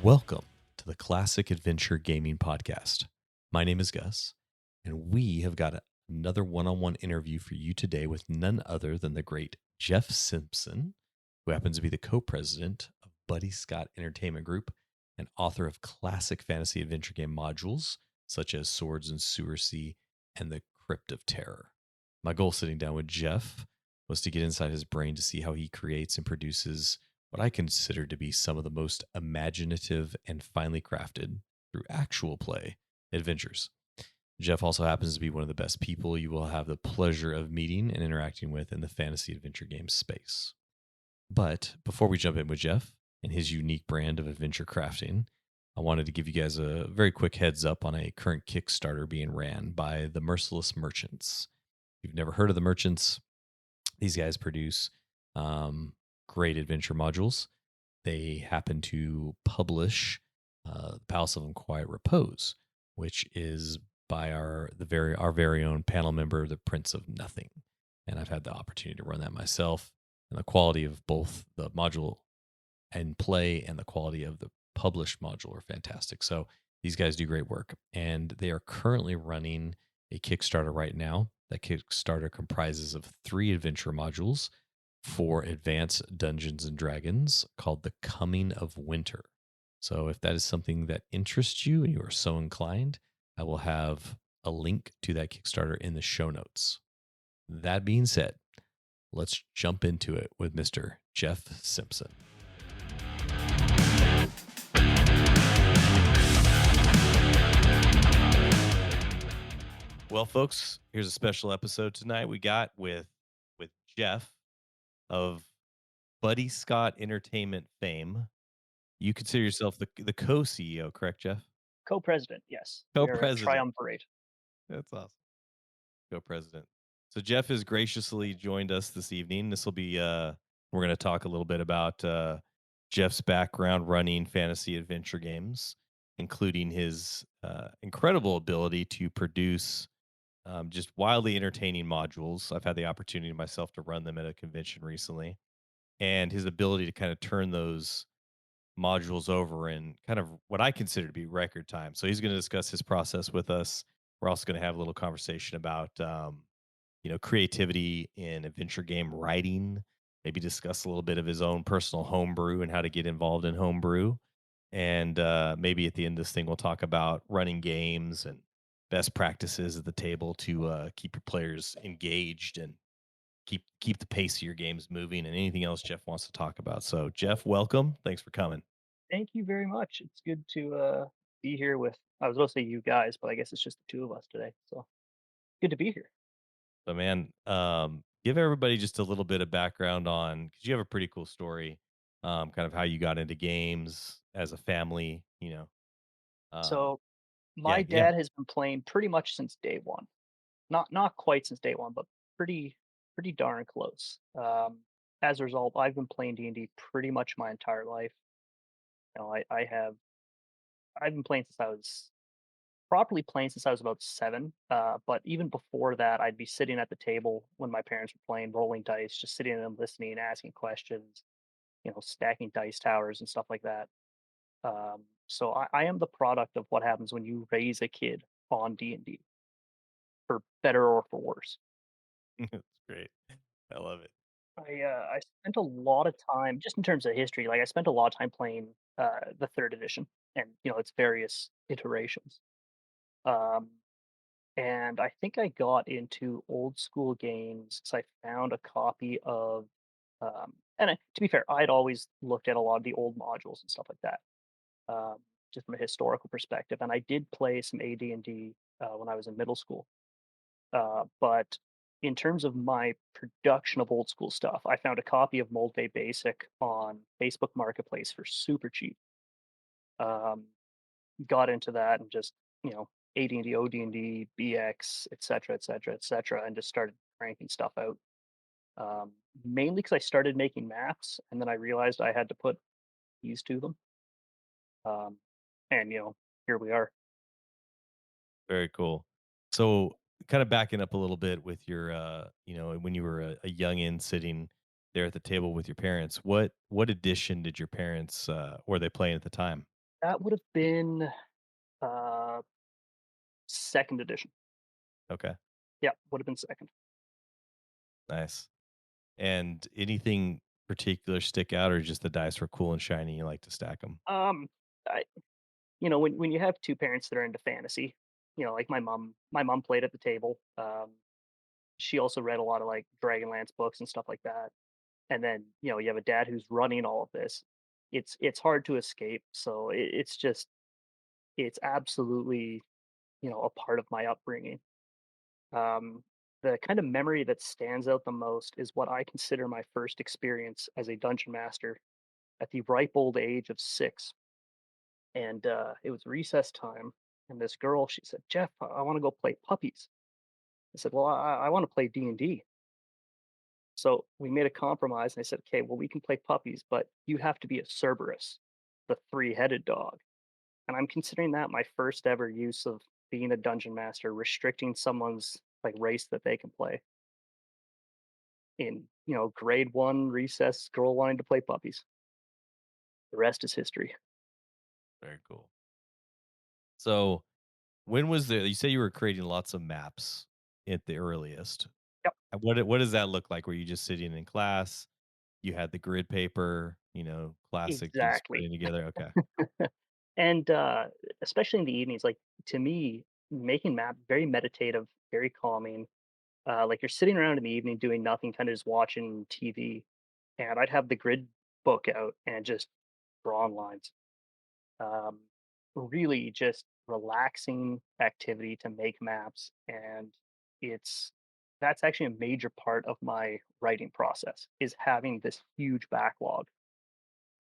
Welcome to the Classic Adventure Gaming Podcast. My name is Gus, and we have got another one-on-one interview for you today with none other than the great Jeff Simpson, who happens to be the co-president of Buddyscott Entertainment Group and author of classic fantasy adventure game modules such as Swords Sewercery and the Crypt of Terror. My goal sitting down with Jeff was to get inside his brain to see how he creates and produces what I consider to be some of the most imaginative and finely crafted, through actual play, adventures. Jeff also happens to be one of the best people you will have the pleasure of meeting and interacting with in the fantasy adventure game space. But before we jump in with Jeff and his unique brand of adventure crafting, I wanted to give you guys a very quick heads up on a current Kickstarter being ran by the Merciless Merchants. If you've never heard of the Merchants, these guys produce great adventure modules. They happen to publish Palace of Unquiet Repose, which is by our very own panel member, the Prince of Nothing. And I've had the opportunity to run that myself. And the quality of both the module and play and the quality of the published module are fantastic. So these guys do great work. And they are currently running a Kickstarter right now. That Kickstarter comprises of 3 adventure modules for Advanced Dungeons and Dragons called The Coming of Winter. So if that is something that interests you and you are so inclined, I will have a link to that Kickstarter in the show notes. That being said, let's jump into it with Mr. Jeff Simpson. Well, folks, here's a special episode tonight we got with Jeff of Buddyscott Entertainment fame. You consider yourself the co-CEO, correct, Jeff? Co-president, yes. We are a Co-president. triumvirate. That's awesome. Co-president. So Jeff has graciously joined us this evening. This will be we're going to talk a little bit about Jeff's background running fantasy adventure games, including his incredible ability to produce just wildly entertaining modules. I've had the opportunity myself to run them at a convention recently, and his ability to kind of turn those modules over in kind of what I consider to be record time. So he's going to discuss his process with us. We're also going to have a little conversation about, creativity in adventure game writing, maybe discuss a little bit of his own personal homebrew and how to get involved in homebrew. And maybe at the end of this thing, we'll talk about running games and best practices at the table to keep your players engaged and keep the pace of your games moving, and anything else Jeff wants to talk about. So Jeff, welcome. Thanks for coming. Thank you very much. It's good to be here with, I was going to say you guys, but I guess it's just the 2 of us today. So good to be here. So man, give everybody just a little bit of background on, because you have a pretty cool story, kind of how you got into games as a family, um, So yeah, my yeah. dad has been playing pretty much since day one. Not quite since day one, but pretty darn close. As a result, I've been playing D&D pretty much my entire life. I've been playing since I was properly playing since I was about 7. But even before that, I'd be sitting at the table when my parents were playing, rolling dice, just sitting and listening, asking questions, stacking dice towers and stuff like that. So I am the product of what happens when you raise a kid on D&D, for better or for worse. That's great. I love it. I spent a lot of time, just in terms of history. Like I spent a lot of time playing the 3rd edition, and its various iterations. Um, And I think I got into old school games because I found a copy of, to be fair, I'd always looked at a lot of the old modules and stuff like that, um, just from a historical perspective. And I did play some AD&D when I was in middle school. But in terms of my production of old school stuff, I found a copy of Mold Bay Basic on Facebook Marketplace for super cheap. Um, got into that and just AD&D, OD&D, BX, et cetera, et cetera, et cetera, and just started cranking stuff out. Mainly because I started making maps, and then I realized I had to put keys to them. Um, and here we are. Very cool. So kind of backing up a little bit with your, when you were a youngin sitting there at the table with your parents, what edition did your parents were they playing at the time? That would have been uh, second edition. Okay, Yeah, would have been second. nice. And anything particular stick out, or just the dice were cool and shiny, you like to stack them? Um, I, when you have two parents that are into fantasy, like my mom played at the table. She also read a lot of like Dragonlance books and stuff like that. And then you have a dad who's running all of this. It's hard to escape. So it's absolutely a part of my upbringing. Um, the kind of memory that stands out the most is what I consider my first experience as a dungeon master at the ripe old age of 6. And it was recess time. And this girl, she said, "Jeff, I want to go play puppies." I said, "Well, I want to play D&D." So we made a compromise, and I said, "Okay, well, we can play puppies, but you have to be a Cerberus, the three-headed dog." And I'm considering that my first ever use of being a dungeon master, restricting someone's like race that they can play in, grade one recess, girl wanting to play puppies. The rest is history. Very cool. So, when was the you say you were creating lots of maps at the earliest. Yep, What does that look like? Were you just sitting in class? You had the grid paper, classic just exactly. putting together? Okay. And especially in the evenings, like to me, making map very meditative, very calming. Like you're sitting around in the evening doing nothing, kind of just watching TV, and I'd have the grid book out and just drawing lines. Um, Really just relaxing activity to make maps, and it's that's actually a major part of my writing process is having this huge backlog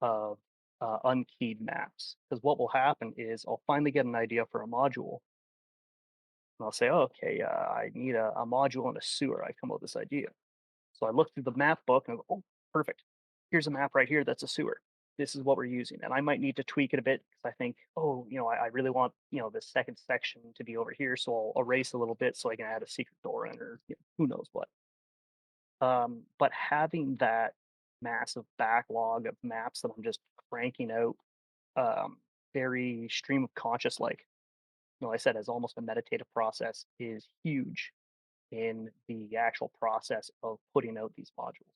of unkeyed maps. Because what will happen is I'll finally get an idea for a module, and I'll say, "Oh, okay, I need a module in a sewer. I've come up with this idea." So I look through the map book and I go, "Oh, perfect. Here's a map right here that's a sewer. This is what we're using." And I might need to tweak it a bit because I think, oh, I really want, this second section to be over here. So I'll erase a little bit so I can add a secret door in or who knows what. But having that massive backlog of maps that I'm just cranking out, very stream of conscious, like, I said, as almost a meditative process is huge in the actual process of putting out these modules.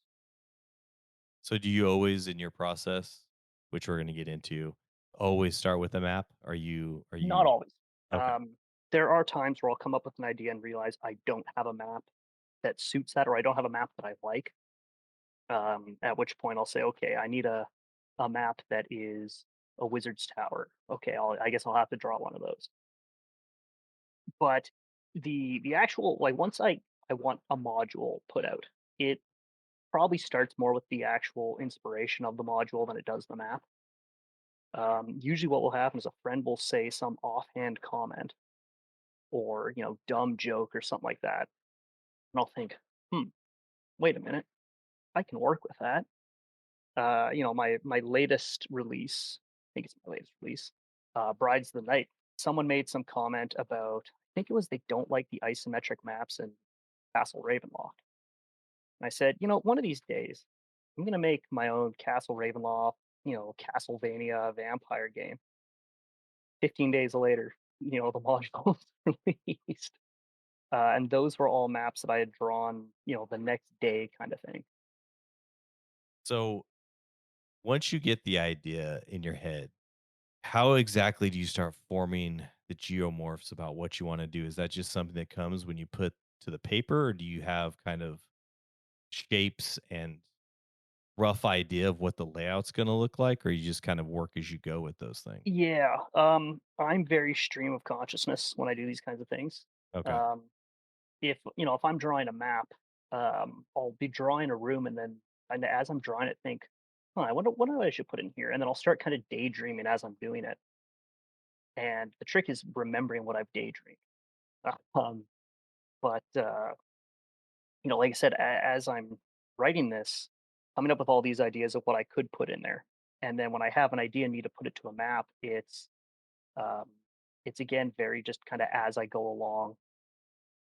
So, do you always in your process, which we're gonna get into, always start with a map? Are Not you always. okay. There are times where I'll come up with an idea and realize I don't have a map that suits that, or I don't have a map that I like. At which point I'll say, okay, I need a map that is a wizard's tower. Okay, I guess I'll have to draw one of those. But the actual like once I want a module put out, it probably starts more with the actual inspiration of the module than it does the map. Usually, what will happen is a friend will say some offhand comment or dumb joke or something like that, and I'll think, hmm, wait a minute, I can work with that. My latest release, I think it's my latest release, Bride's the Night. Someone made some comment about, I think it was they don't like the isometric maps in Castle Ravenloft. And I said, one of these days, I'm gonna make my own Castle Ravenloft, Castlevania vampire game. 15 days later, the module was released. And those were all maps that I had drawn, the next day kind of thing. So, once you get the idea in your head, how exactly do you start forming the geomorphs about what you wanna do? Is that just something that comes when you put to the paper, or do you have kind of shapes and rough idea of what the layout's gonna look like, or you just kind of work as you go with those things? Yeah, I'm very stream of consciousness when I do these kinds of things. Okay. Um, if I'm drawing a map, I'll be drawing a room, and then as I'm drawing it, think, "Huh, I wonder what I should put in here," and then I'll start kind of daydreaming as I'm doing it. And the trick is remembering what I've daydreamed. Um, but like I said, as I'm writing this, coming up with all these ideas of what I could put in there, and then when I have an idea and need to put it to a map, um, it's again very just kind of as I go along.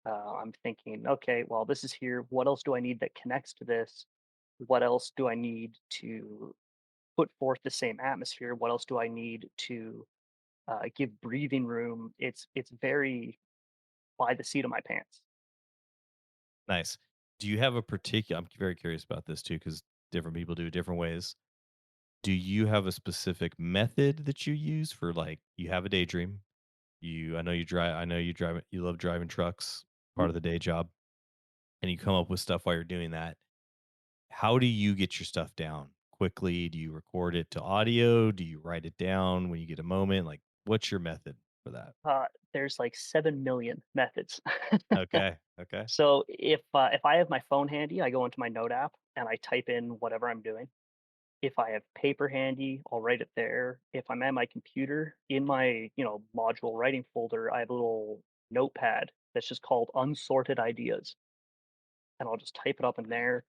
I'm thinking, okay, well, this is here. What else do I need that connects to this? What else do I need to put forth the same atmosphere, what else do I need to give breathing room? It's very by the seat of my pants. Nice. Do you have a particular I'm very curious about this too, because different people do it different ways. Do you have a specific method that you use for, like, you have a daydream, I know you love driving trucks, part Mhm. of the day job, and you come up with stuff while you're doing that. How do you get your stuff down? Quickly? Do you record it to audio? Do you write it down when you get a moment? Like, what's your method for that? There's like 7 million methods. Okay, okay. So if I have my phone handy, I go into my note app and I type in whatever I'm doing. If I have paper handy, I'll write it there. If I'm at my computer, in my, module writing folder, I have a little notepad that's just called unsorted ideas, and I'll just type it up in there.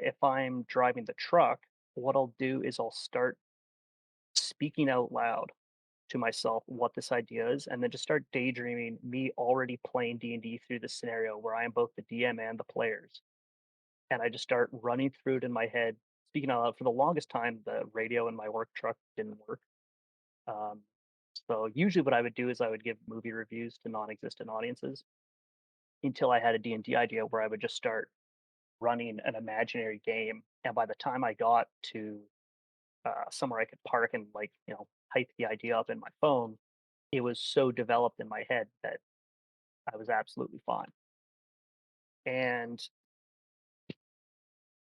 If I'm driving the truck, what I'll do is I'll start speaking out loud to myself what this idea is, and then just start daydreaming me already playing D&D through the scenario where I am both the DM and the players. And I just start running through it in my head, speaking out loud. For the longest time, the radio in my work truck didn't work. Um, so usually what I would do is I would give movie reviews to non-existent audiences until I had a D&D idea where I would just start running an imaginary game. And by the time I got to somewhere I could park and type the idea up in my phone, it was so developed in my head that I was absolutely fine. And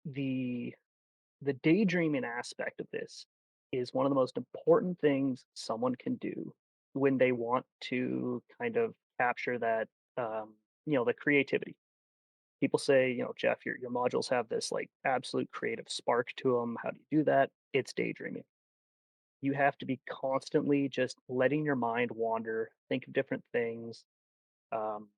the the daydreaming aspect of this is one of the most important things someone can do when they want to kind of capture that the creativity. People say, Jeff, your modules have this like absolute creative spark to them. How do you do that? It's daydreaming. You have to be constantly just letting your mind wander, think of different things. Um,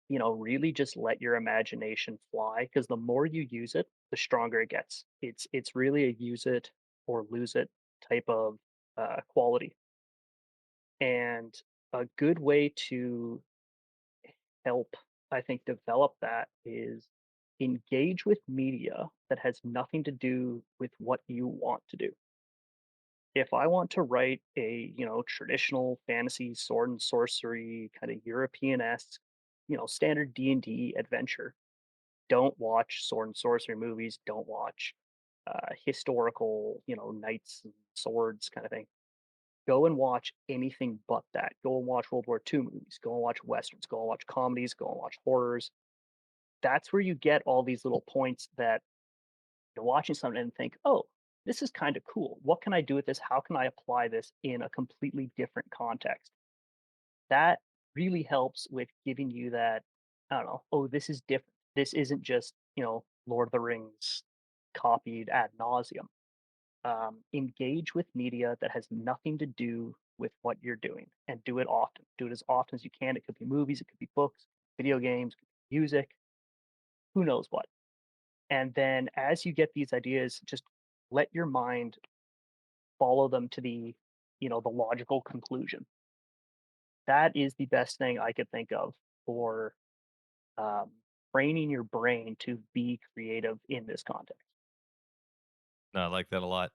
really just let your imagination fly, because the more you use it, the stronger it gets. It's really a use it or lose it type of quality. And a good way to help, I think, develop that is engage with media that has nothing to do with what you want to do. If I want to write a, traditional fantasy sword and sorcery kind of European-esque, standard D&D adventure, don't watch sword and sorcery movies, don't watch historical, knights and swords kind of thing. Go and watch anything but that. Go and watch World War II movies, go and watch westerns, go and watch comedies, go and watch horrors. That's where you get all these little points that you're watching something and think, oh, this is kind of cool. What can I do with this? How can I apply this in a completely different context? That really helps with giving you that, I don't know, oh, this is different. This isn't just, Lord of the Rings copied ad nauseum. Engage with media that has nothing to do with what you're doing, and do it often. Do it as often as you can. It could be movies, it could be books, video games, music, who knows what. And then as you get these ideas, just let your mind follow them to the logical conclusion. That is the best thing I could think of for um, training your brain to be creative in this context. No, I like that a lot.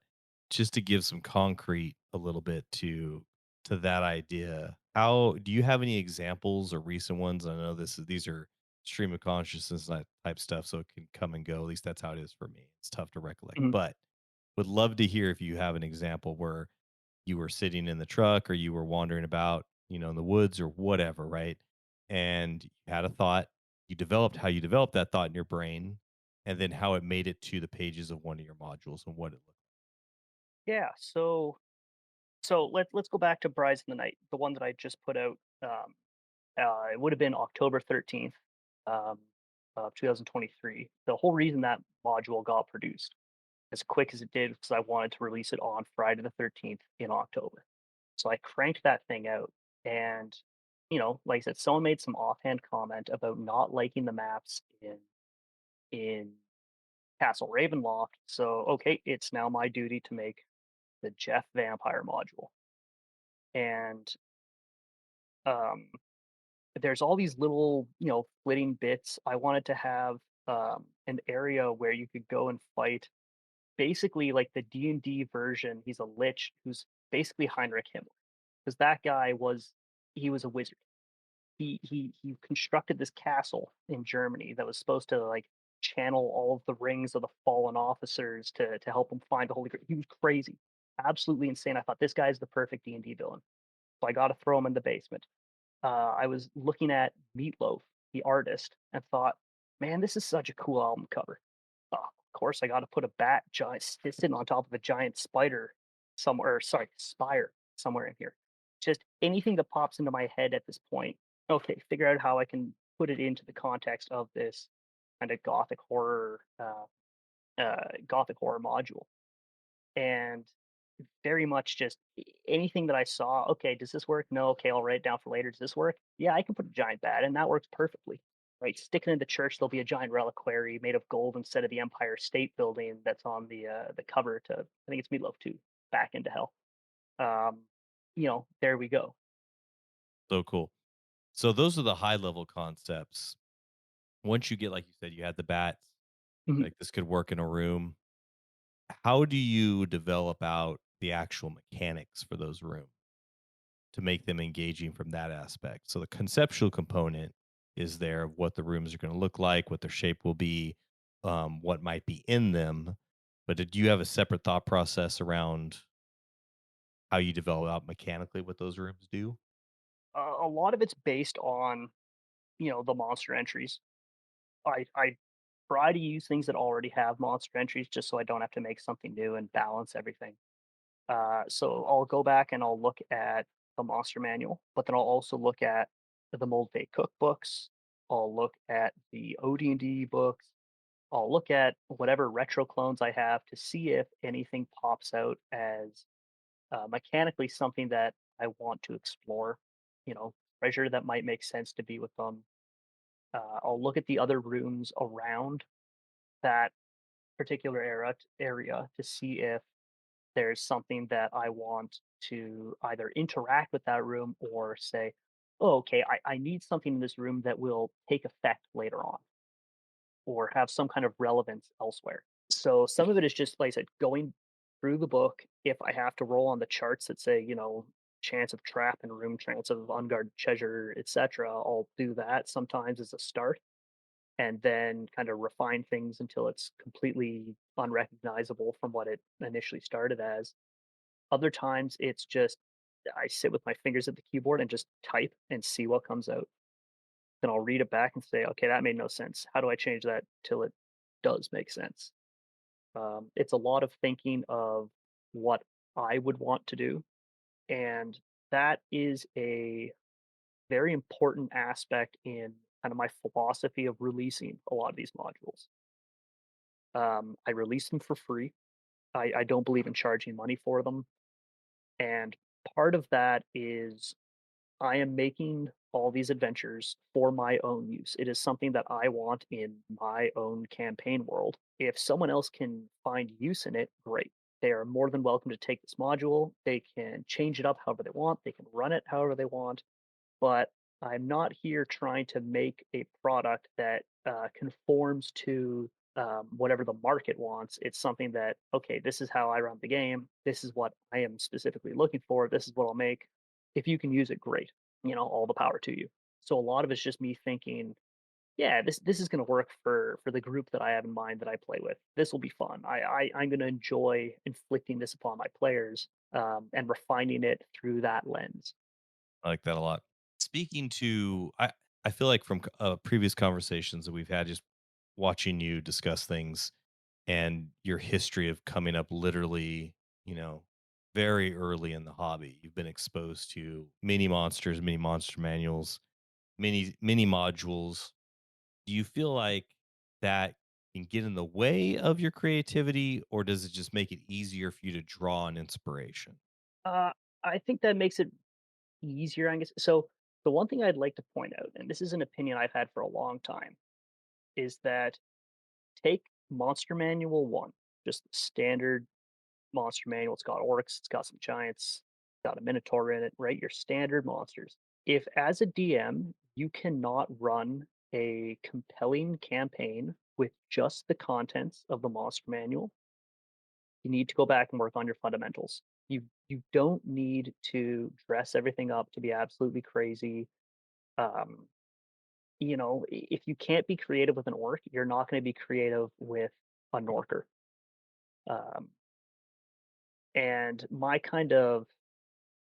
Just to give some concrete a little bit to that idea. How do you have any examples or recent ones? I know these are stream of consciousness type stuff, so it can come and go. At least that's how it is for me. It's tough to recollect, Mhm. but would love to hear if you have an example where you were sitting in the truck or you were wandering about, in the woods or whatever, right? And you had a thought, you developed how you developed that thought in your brain, and then how it made it to the pages of one of your modules and what it looked. Yeah. So let's go back to Brides in the Night, the one that I just put out. It would have been October 13th, um, of 2023. The whole reason that module got produced as quick as it did because I wanted to release it on Friday the 13th in October. So I cranked that thing out, and like I said, someone made some offhand comment about not liking the maps in Castle Ravenloft. So okay, it's now my duty to make the Jeff Vampire module. And um, there's all these little, flitting bits. I wanted to have an area where you could go and fight basically like the D&D version. He's a lich who's basically Heinrich Himmler, because that guy was he was a wizard. He constructed this castle in Germany that was supposed to like channel all of the rings of the fallen officers to help him find the Holy Grail. He was crazy, absolutely insane. I thought this guy is the perfect D&D villain, so I got to throw him in the basement. I was looking at Meatloaf, the artist, and thought, man, this is such a cool album cover. Of course, I got to put a bat giant sitting on top of a giant spider somewhere. Sorry, spire somewhere in here. Just anything that pops into my head at this point. Okay, figure out how I can put it into the context of this kind of gothic horror module, and very much just anything that I saw. Okay, does this work? No. Okay, I'll write it down for later. Does this work? Yeah, I can put a giant bat, and that works perfectly. Right, stick it in the church. There'll be a giant reliquary made of gold instead of the Empire State Building that's on the cover to I think it's Meatloaf 2, Back into Hell. Um, there we go. So cool. So those are the high level concepts. Once you get, like you said, you had the bats, Mhm. like this could work in a room. How do you develop out the actual mechanics for those rooms to make them engaging from that aspect? So the conceptual component is there of what the rooms are going to look like, what their shape will be, what might be in them. But did you have a separate thought process around how you develop out mechanically what those rooms do? A lot of it's based on the monster entries. I try to use things that already have monster entries just so I don't have to make something new and balance everything. So I'll go back and I'll look at the monster manual, but then I'll also look at the Mold Fate cookbooks. I'll look at the OD&D books. I'll look at whatever retro clones I have to see if anything pops out as mechanically something that I want to explore. Treasure that might make sense to be with them. I'll look at the other rooms around that particular area to see if there's something that I want to either interact with that room or say, oh, okay, I need something in this room that will take effect later on or have some kind of relevance elsewhere. So some of it is just, like I said, going through the book. If I have to roll on the charts that say, chance of trap and room, chance of unguarded treasure, etc., I'll do that sometimes as a start and then kind of refine things until it's completely unrecognizable from what it initially started as. Other times it's just I sit with my fingers at the keyboard and just type and see what comes out. Then I'll read it back and say, okay, that made no sense. How do I change that till it does make sense? It's a lot of thinking of what I would want to do. And that is a very important aspect in kind of my philosophy of releasing a lot of these modules. I release them for free. I don't believe in charging money for them. And part of that is I am making all these adventures for my own use. It is something that I want in my own campaign world. If someone else can find use in it, great. They are more than welcome to take this module. They can change it up however they want. They can run it however they want. But I'm not here trying to make a product that conforms to whatever the market wants. It's something that, okay, this is how I run the game. This is what I am specifically looking for. This is what I'll make. If you can use it, great. All the power to you. So a lot of it's just me thinking, yeah, this is going to work for the group that I have in mind that I play with. This will be fun. I'm going to enjoy inflicting this upon my players and refining it through that lens. I like that a lot. Speaking to, I feel like from previous conversations that we've had, just watching you discuss things and your history of coming up literally, you know, very early in the hobby. You've been exposed to mini monsters, mini monster manuals, mini modules. Do you feel like that can get in the way of your creativity, or does it just make it easier for you to draw on inspiration? Uh, I think that makes it easier, I guess. So the one thing I'd like to point out, and this is an opinion I've had for a long time, is that take Monster Manual 1, just the standard monster manual. It's got orcs, it's got some giants, got a minotaur in it, right? Your standard monsters. If as a DM you cannot run a compelling campaign with just the contents of the monster manual, You need to go back and work on your fundamentals. You don't need to dress everything up to be absolutely crazy. Um, if you can't be creative with an orc, you're not going to be creative with a Norker. Um, and my kind of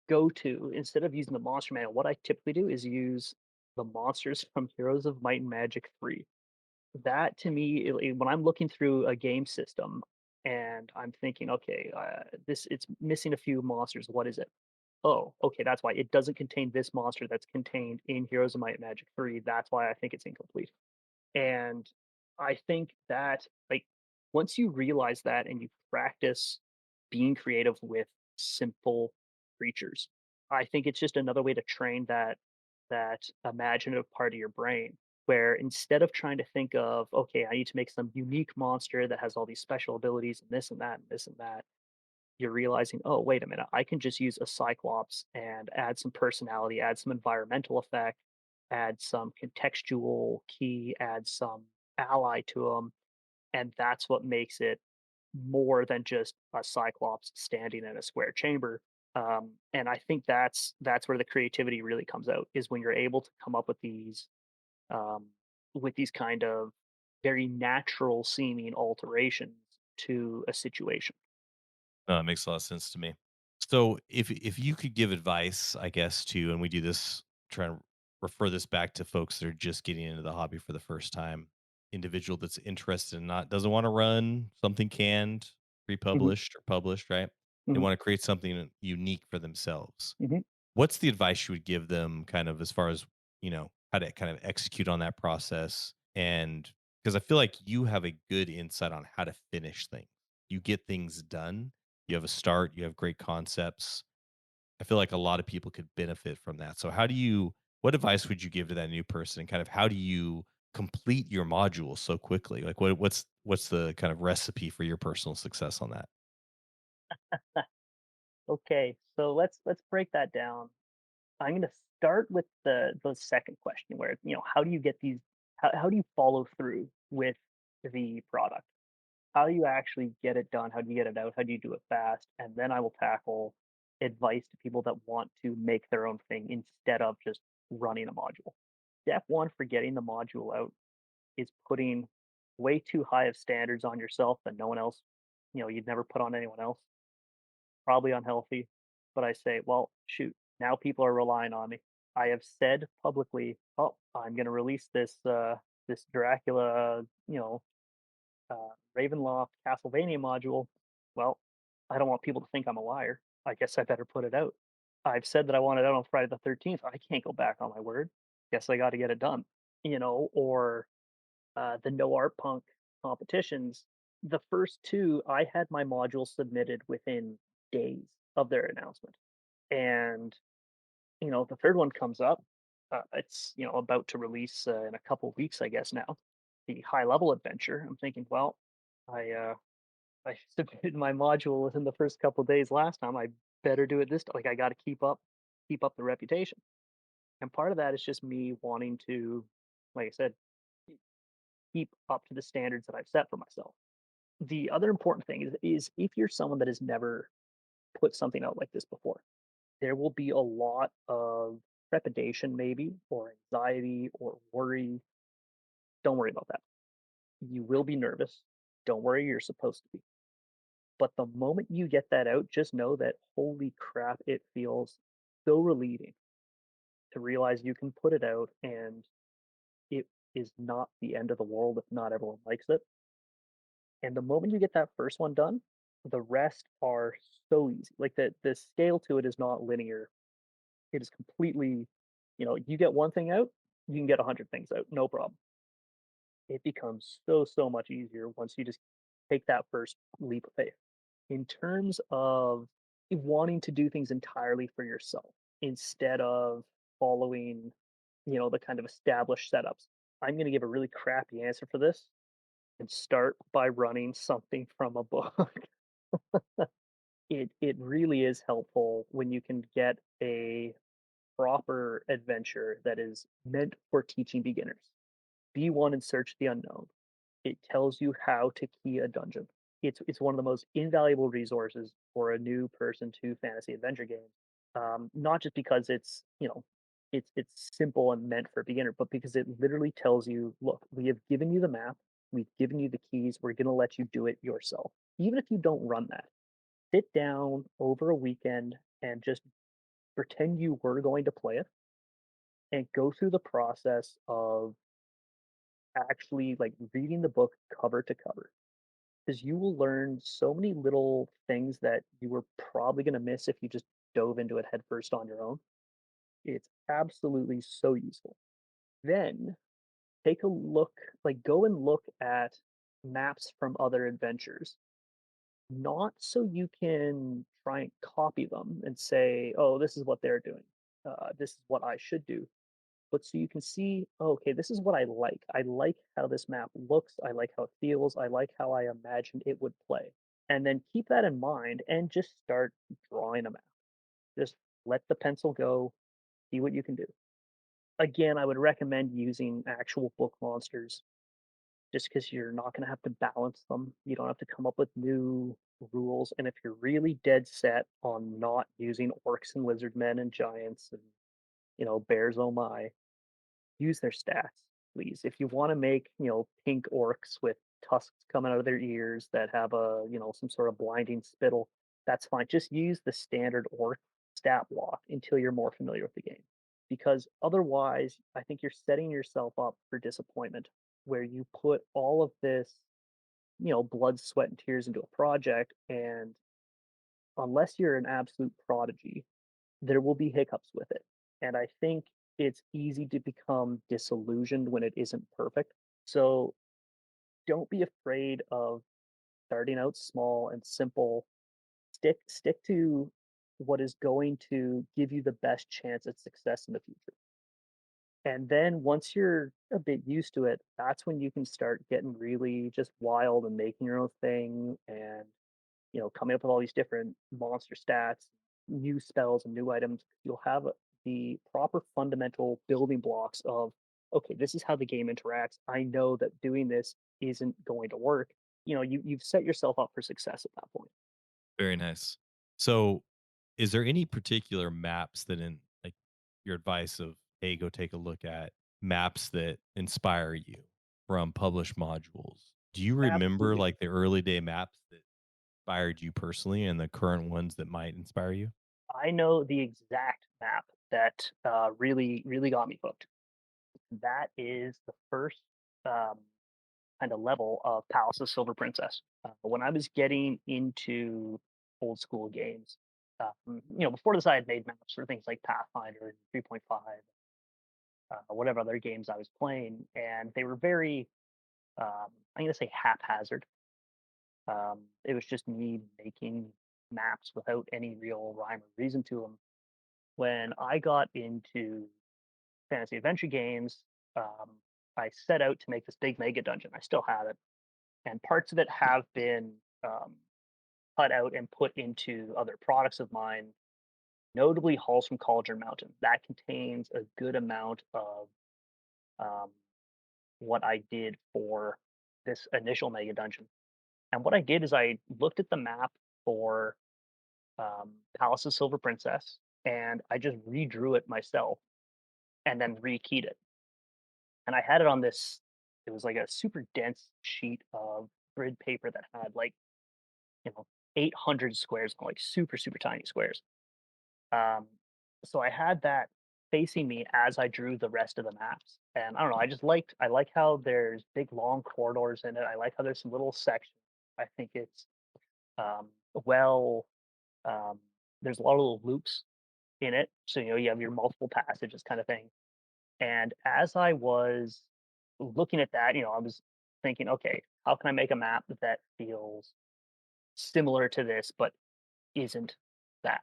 go-to, instead of using the monster manual, what I typically do is use the monsters from Heroes of Might and Magic 3. That to me, when I'm looking through a game system and I'm thinking, okay, this it's missing a few monsters. What is it? Oh, okay, that's why it doesn't contain this monster that's contained in Heroes of Might and Magic 3. That's why I think it's incomplete. And I think that, like, once you realize that and you practice being creative with simple creatures, I think it's just another way to train that imaginative part of your brain where instead of trying to think of, okay, I need to make some unique monster that has all these special abilities and this and that and this and that, you're realizing, oh, wait a minute, I can just use a Cyclops and add some personality, add some environmental effect, add some contextual key, add some ally to them. And that's what makes it more than just a Cyclops standing in a square chamber. And I think that's where the creativity really comes out is when you're able to come up um, with these kind of very natural seeming alterations to a situation. No, it makes a lot of sense to me. So if you could give advice, I guess, to, and we do this, try to refer this back to folks that are just getting into the hobby for the first time, individual that's interested in not doesn't want to run something canned, Hmm. pre-published or published, right? They Hmm. want to create something unique for themselves. Hmm. What's the advice you would give them kind of as far as, how to kind of execute on that process? And because I feel like you have a good insight on how to finish things. You get things done, you have a start, you have great concepts. I feel like a lot of people could benefit from that. So what advice would you give to that new person, and kind of how do you complete your module so quickly? Like what's the kind of recipe for your personal success on that? Okay, so let's break that down. I'm going to start with the second question, where how do you get these? How do you follow through with the product? How do you actually get it done? How do you get it out? How do you do it fast? And then I will tackle advice to people that want to make their own thing instead of just running a module. Step one for getting the module out is putting way too high of standards on yourself that no one else, you'd never put on anyone else. Probably unhealthy. But I say, well, shoot, now people are relying on me. I have said publicly, oh, I'm going to release this Dracula, Ravenloft Castlevania module. Well, I don't want people to think I'm a liar. I guess I better put it out. I've said that I want it out on Friday the 13th. I can't go back on my word. Guess I got to get it done. Or the No Art Punk competitions. The first two, I had my module submitted within days of their announcement. And, the third one comes up. It's, about to release in a couple weeks, I guess now. The high level adventure. I'm thinking, well, I submitted my module within the first couple of days last time. I better do it this time. Like I got to keep up the reputation. And part of that is just me wanting to, like I said, keep up to the standards that I've set for myself. The other important thing is if you're someone that has never put something out like this before, there will be a lot of trepidation, maybe, or anxiety or worry. Don't worry about that. You will be nervous. Don't worry, you're supposed to be. But the moment you get that out, just know that holy crap, it feels so relieving to realize you can put it out and it is not the end of the world if not everyone likes it. And the moment you get that first one done, the rest are so easy. Like the scale to it is not linear. It is completely, you get one thing out, you can get 100 things out, no problem. It becomes so much easier once you just take that first leap of faith. In terms of wanting to do things entirely for yourself instead of following, the kind of established setups, I'm going to give a really crappy answer for this and start by running something from a book. It really is helpful when you can get a proper adventure that is meant for teaching beginners. B1 and Search the Unknown. It tells you how to key a dungeon. it's one of the most invaluable resources for a new person to fantasy adventure games. Not just because it's simple and meant for a beginner, but because it literally tells you, look, we have given you the map, we've given you the keys, we're going to let you do it yourself, even if you don't run that. Sit down over a weekend and just pretend you were going to play it and go through the process of actually like reading the book cover to cover, because you will learn so many little things that you were probably going to miss if you just dove into it headfirst on your own. It's absolutely so useful. Then take a look, like go and look at maps from other adventures, not so you can try and copy them and say, oh, this is what they're doing. This is what I should do. But so you can see, "Oh, okay, this is what I like. I like how this map looks. I like how it feels. I like how I imagined it would play." And then keep that in mind and just start drawing a map. Just let the pencil go, see what you can do. Again, I would recommend using actual book monsters just because you're not going to have to balance them. You don't have to come up with new rules. And if you're really dead set on not using orcs and lizard men and giants and, bears oh my, use their stats, please. If you want to make, pink orcs with tusks coming out of their ears that have some sort of blinding spittle, that's fine. Just use the standard orc stat block until you're more familiar with the game. Because otherwise, I think you're setting yourself up for disappointment where you put all of this, blood, sweat, and tears into a project. And unless you're an absolute prodigy, there will be hiccups with it. And I think it's easy to become disillusioned when it isn't perfect. So don't be afraid of starting out small and simple. Stick to what is going to give you the best chance at success in the future. And then once you're a bit used to it, that's when you can start getting really just wild and making your own thing and coming up with all these different monster stats, new spells, and new items. You'll have the proper fundamental building blocks of, okay, this is how the game interacts. I know that doing this isn't going to work. You've set yourself up for success at that point. Very nice. So, is there any particular maps that in like your advice of, hey, go take a look at maps that inspire you from published modules? Do you remember Absolutely. like the early day maps that inspired you personally and the current ones that might inspire you? I know the exact map that really, really got me hooked. That is the first um, kind of level of Palace of Silver Princess. When I was getting into old school games, before this, I had made maps for things like Pathfinder and 3.5, whatever other games I was playing, and they were very, I'm going to say haphazard. It was just me making maps without any real rhyme or reason to them. When I got into fantasy adventure games, um, I set out to make this big mega dungeon. I still have it, and parts of it have been um, cut out and put into other products of mine, notably Halls from Cauldron Mountain. That contains a good amount of um, what I did for this initial mega dungeon. And what I did is I looked at the map for Palace of Silver Princess, and I just redrew it myself and then rekeyed it. And I had it on this. It was like a super dense sheet of grid paper that had like you know 800 squares, like super super tiny squares. Um, so I had that facing me as I drew the rest of the maps. And I don't know, I like how there's big long corridors in it. I like how there's some little sections. I think it's um, well, um, there's a lot of little loops in it. So you have your multiple passages kind of thing. And as I was looking at that, I was thinking, okay, how can I make a map that feels similar to this but isn't that?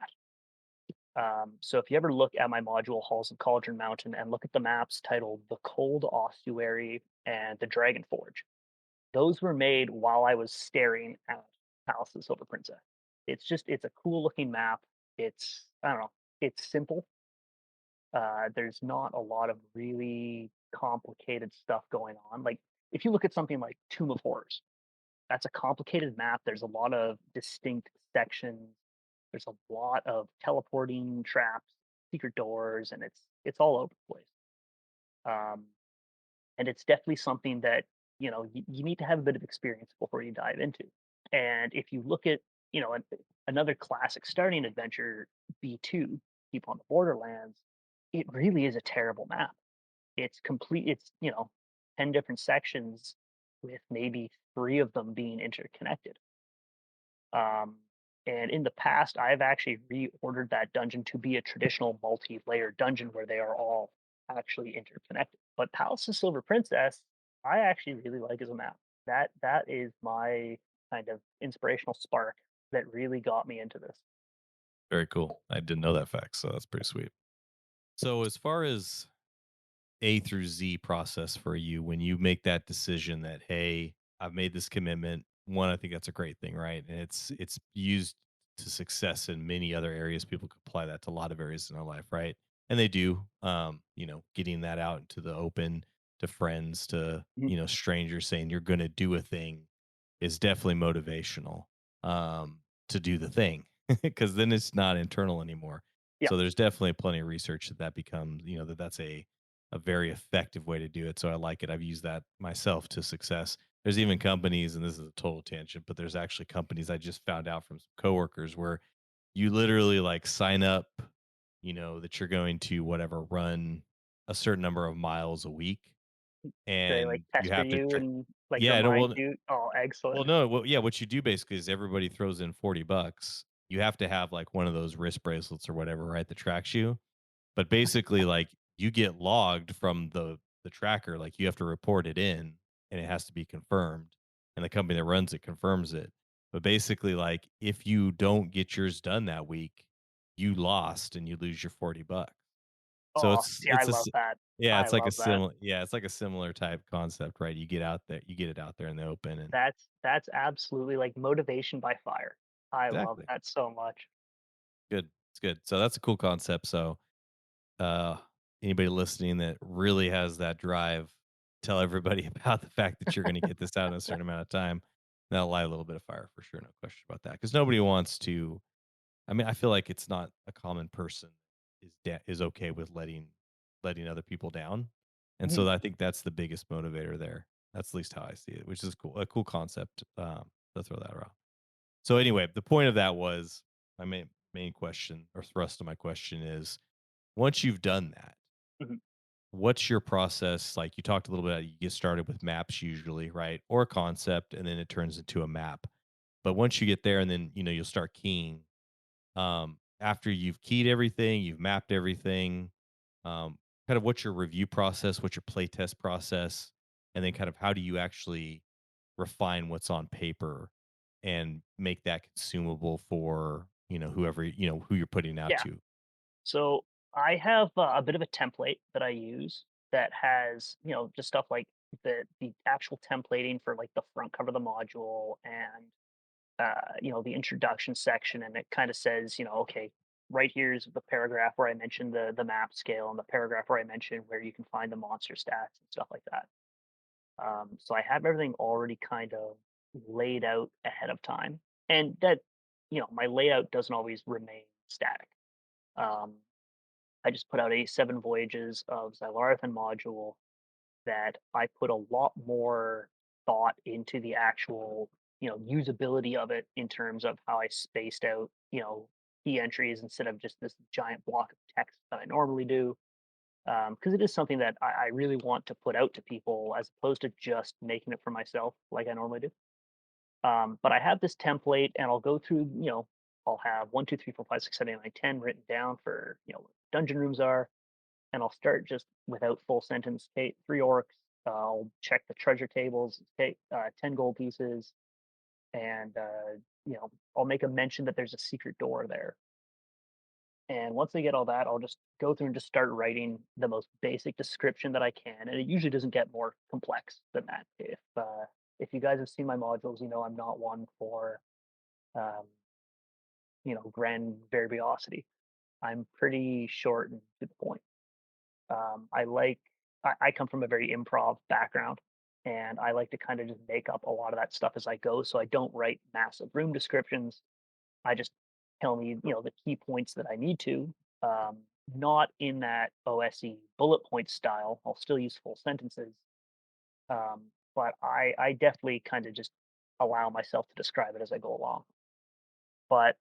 So if you ever look at my module Halls of Cauldron Mountain and look at the maps titled The Cold Ossuary and The Dragon Forge, those were made while I was staring at Palace of the Silver Princess. It's a cool looking map. I don't know, it's simple. There's not a lot of really complicated stuff going on. Like if you look at something like Tomb of Horrors, that's a complicated map. There's a lot of distinct sections. There's a lot of teleporting traps, secret doors, and it's all over the place. Um, and it's definitely something that you need to have a bit of experience before you dive into. And if you look at another classic starting adventure, B2, People on the Borderlands, it really is a terrible map. It's complete. It's 10 different sections with maybe three of them being interconnected. Um, and in the past, I've actually reordered that dungeon to be a traditional multi-layered dungeon where they are all actually interconnected. But Palace of Silver Princess, I actually really like as a map. That is my kind of inspirational spark that really got me into this. Very cool. I didn't know that fact, so that's pretty sweet. So as far as A through Z process for you when you make that decision that, hey, I've made this commitment. One, I think that's a great thing, right? And it's used to success in many other areas. People could apply that to a lot of areas in their life, right? And they do. Getting that out into the open to friends, to Mhm. strangers, saying you're going to do a thing is definitely motivational to do the thing because then it's not internal anymore. Yeah. So there's definitely plenty of research that becomes, that's a very effective way to do it. So I like it. I've used that myself to success. There's even companies, and this is a total tangent, but there's actually companies I just found out from some coworkers where you literally like sign up, that you're going to whatever run a certain number of miles a week, They like and you pester have to, you and like yeah, I don't remind want, you. Oh, well, excellent. no, well, yeah, what you do basically is everybody throws in $40. You have to have like one of those wrist bracelets or whatever, right, that tracks you, but basically, like, you get logged from the tracker, like, you have to report it in, and it has to be confirmed, and the company that runs it confirms it. But basically, like, if you don't get yours done that week, you lost and you lose your 40 bucks. So Oh, it's see, I it's a love s that. yeah, I it's like a love that. similar yeah, it's like a similar type concept, right? You get it out there in the open and That's absolutely like motivation by fire. I love exactly. that so much. Good. It's good. So that's a cool concept. So uh anybody listening that really has that drive, tell everybody about the fact that you're going to get this out in a certain amount of time. That'll light a little bit of fire for sure, no question about that, because nobody wants to, I mean, I feel like it's not a common person is okay with letting other people down, and Mhm, so I think that's the biggest motivator there. That's at least how I see it, which is cool, a cool concept, to throw that around. So anyway, the point of that was my main question or thrust of my question is, once you've done that, mhm. what's your process? Like, you talked a little bit, you get started with maps usually, right? Or a concept, and then it turns into a map. But once you get there and then, you'll start keying. After you've keyed everything, you've mapped everything, kind of what's your review process, what's your playtest process, and then kind of how do you actually refine what's on paper and make that consumable for, whoever, who you're putting out Yeah. to. So I have a bit of a template that I use that has, just stuff like the actual templating for like the front cover of the module and the introduction section, and it kind of says, okay, right here's the paragraph where I mentioned the map scale and the paragraph where I mentioned where you can find the monster stats and stuff like that. So I have everything already kind of laid out ahead of time, and that my layout doesn't always remain static. Um, I just put out a 7 voyages of Xylarthan module that I put a lot more thought into the actual, usability of it in terms of how I spaced out, key entries instead of just this giant block of text that I normally do. Because it is something that I really want to put out to people as opposed to just making it for myself like I normally do. But I have this template and I'll go through, I'll have 1, 2, 3, 4, 5, 6, 7, 8, 9, 10 written down for, what dungeon rooms are, and I'll start just without full sentence. Okay, 3 orcs. I'll check the treasure tables. Okay, 10 gold pieces, and I'll make a mention that there's a secret door there. And once I get all that, I'll just go through and just start writing the most basic description that I can. And it usually doesn't get more complex than that. If you guys have seen my modules, I'm not one for um, grand verbosity. I'm pretty short and to the point. I come from a very improv background, and I like to kind of just make up a lot of that stuff as I go. So I don't write massive room descriptions. I just tell me, the key points that I need to. Um, Not in that OSE bullet point style. I'll still use full sentences, um, but I definitely kind of just allow myself to describe it as I go along. But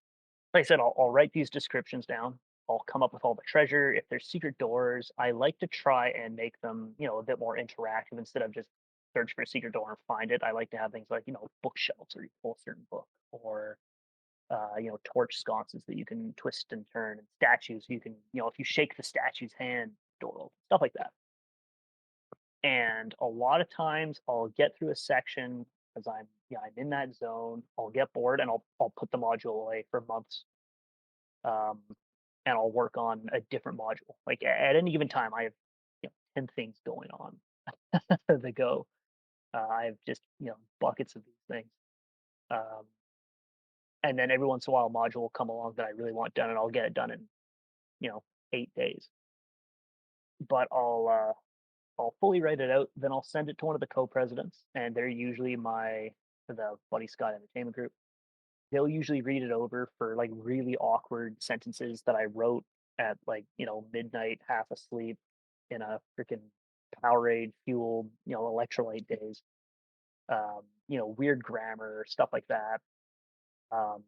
like I said, I'll write these descriptions down. I'll come up with all the treasure. If there's secret doors, I like to try and make them, a bit more interactive instead of just search for a secret door and find it. I like to have things like, bookshelves where you pull a certain book, or torch sconces that you can twist and turn, and statues you can, if you shake the statue's hand, door opens, stuff like that. And a lot of times I'll get through a section because I'm in that zone. I'll get bored and I'll put the module away for months. Um, and I'll work on a different module. Like at any given time, I have 10 things going on that go. I have just buckets of these things. Um, and then every once in a while, a module will come along that I really want done, and I'll get it done in 8 days. But I'll fully write it out, then I'll send it to one of the co-presidents, and they're usually the Buddyscott entertainment group. They'll usually read it over for like really awkward sentences that I wrote at like, midnight, half asleep in a freaking Powerade fueled, electrolyte days. Weird grammar, stuff like that. Um,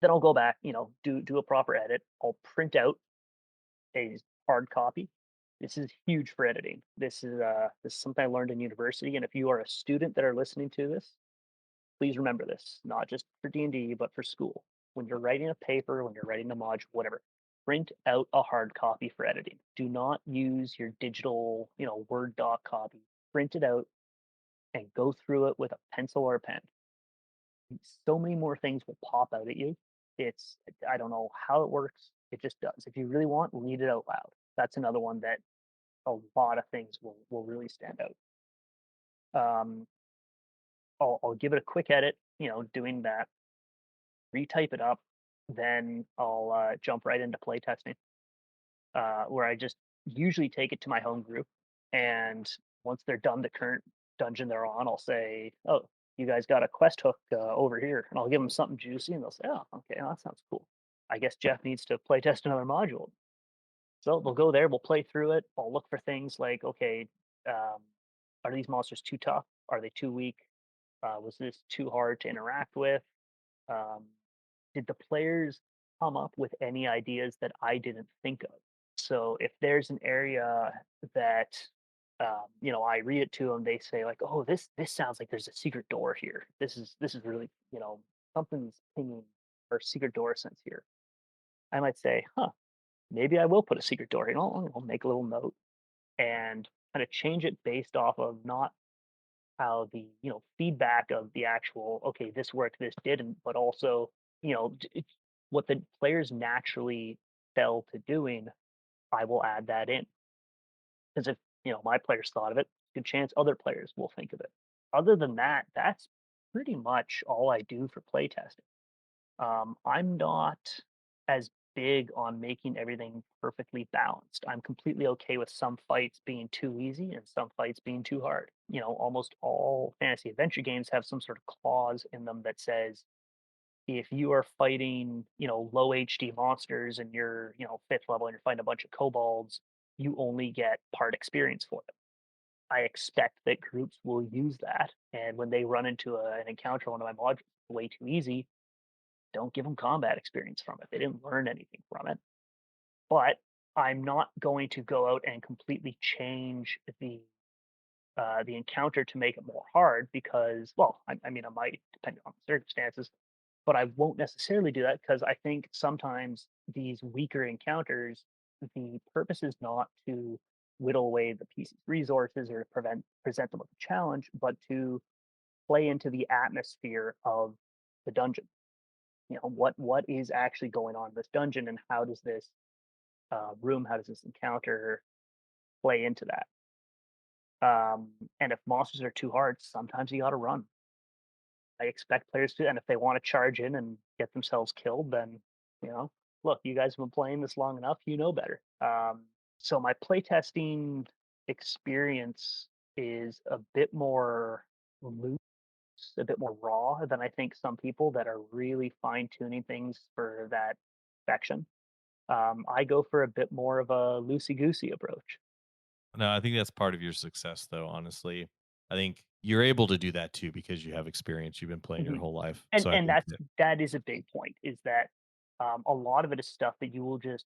then I'll go back, do a proper edit. I'll print out a hard copy. This is huge for editing. This is something I learned in university. And if you are a student that are listening to this, please remember this, not just for D&D, but for school. When you're writing a paper, when you're writing a module, whatever, print out a hard copy for editing. Do not use your digital, Word doc copy. Print it out and go through it with a pencil or a pen. So many more things will pop out at you. It's I don't know how it works. It just does. If you really want, read it out loud. That's another one that a lot of things will really stand out. Um, I'll give it a quick edit, doing that, retype it up, then I'll jump right into playtesting, where I just usually take it to my home group, and once they're done the current dungeon they're on, I'll say, "Oh, you guys got a quest hook over here," and I'll give them something juicy, and they'll say, "Oh, okay, well, that sounds cool. I guess Jeff needs to playtest another module." So they'll go there, we'll play through it. I'll look for things like, okay, um, are these monsters too tough? Are they too weak? Was this too hard to interact with? Um, did the players come up with any ideas that I didn't think of? So if there's an area that I read it to them, they say like, "Oh, this sounds like there's a secret door here. This is really something's pinging or secret door sense here." I might say, "Huh, maybe I will put a secret door here." I'll make a little note and kind of change it based off of not how the feedback of the actual, okay, this worked, this didn't, but also what the players naturally fell to doing. I will add that in, because if my players thought of it, good chance other players will think of it. Other than that, that's pretty much all I do for playtesting. I'm not as big on making everything perfectly balanced. I'm completely okay with some fights being too easy and some fights being too hard. Almost all fantasy adventure games have some sort of clause in them that says if you are fighting, low HD monsters and you're, fifth level and you're fighting a bunch of kobolds, you only get part experience for it. I expect that groups will use that. And when they run into an encounter on one of my modules way too easy, don't give them combat experience from it. They didn't learn anything from it. But I'm not going to go out and completely change the encounter to make it more hard because, well, I mean, I might depending on the circumstances, but I won't necessarily do that because I think sometimes these weaker encounters, the purpose is not to whittle away the PC's resources or present them with a challenge, but to play into the atmosphere of the dungeon. What is actually going on in this dungeon, and how does this how does this encounter play into that? And if monsters are too hard, sometimes you got to run. I expect players to, and if they want to charge in and get themselves killed, then look, you guys have been playing this long enough, you know better. So my playtesting experience is a bit more loose, a bit more raw than I think some people that are really fine tuning things for that perfection. I go for a bit more of a loosey goosey approach. No, I think that's part of your success, though, honestly. I think you're able to do that too because you have experience. You've been playing your Mhm. whole life. And So I and think that's that that is a big point, is that, a lot of it is stuff that you will just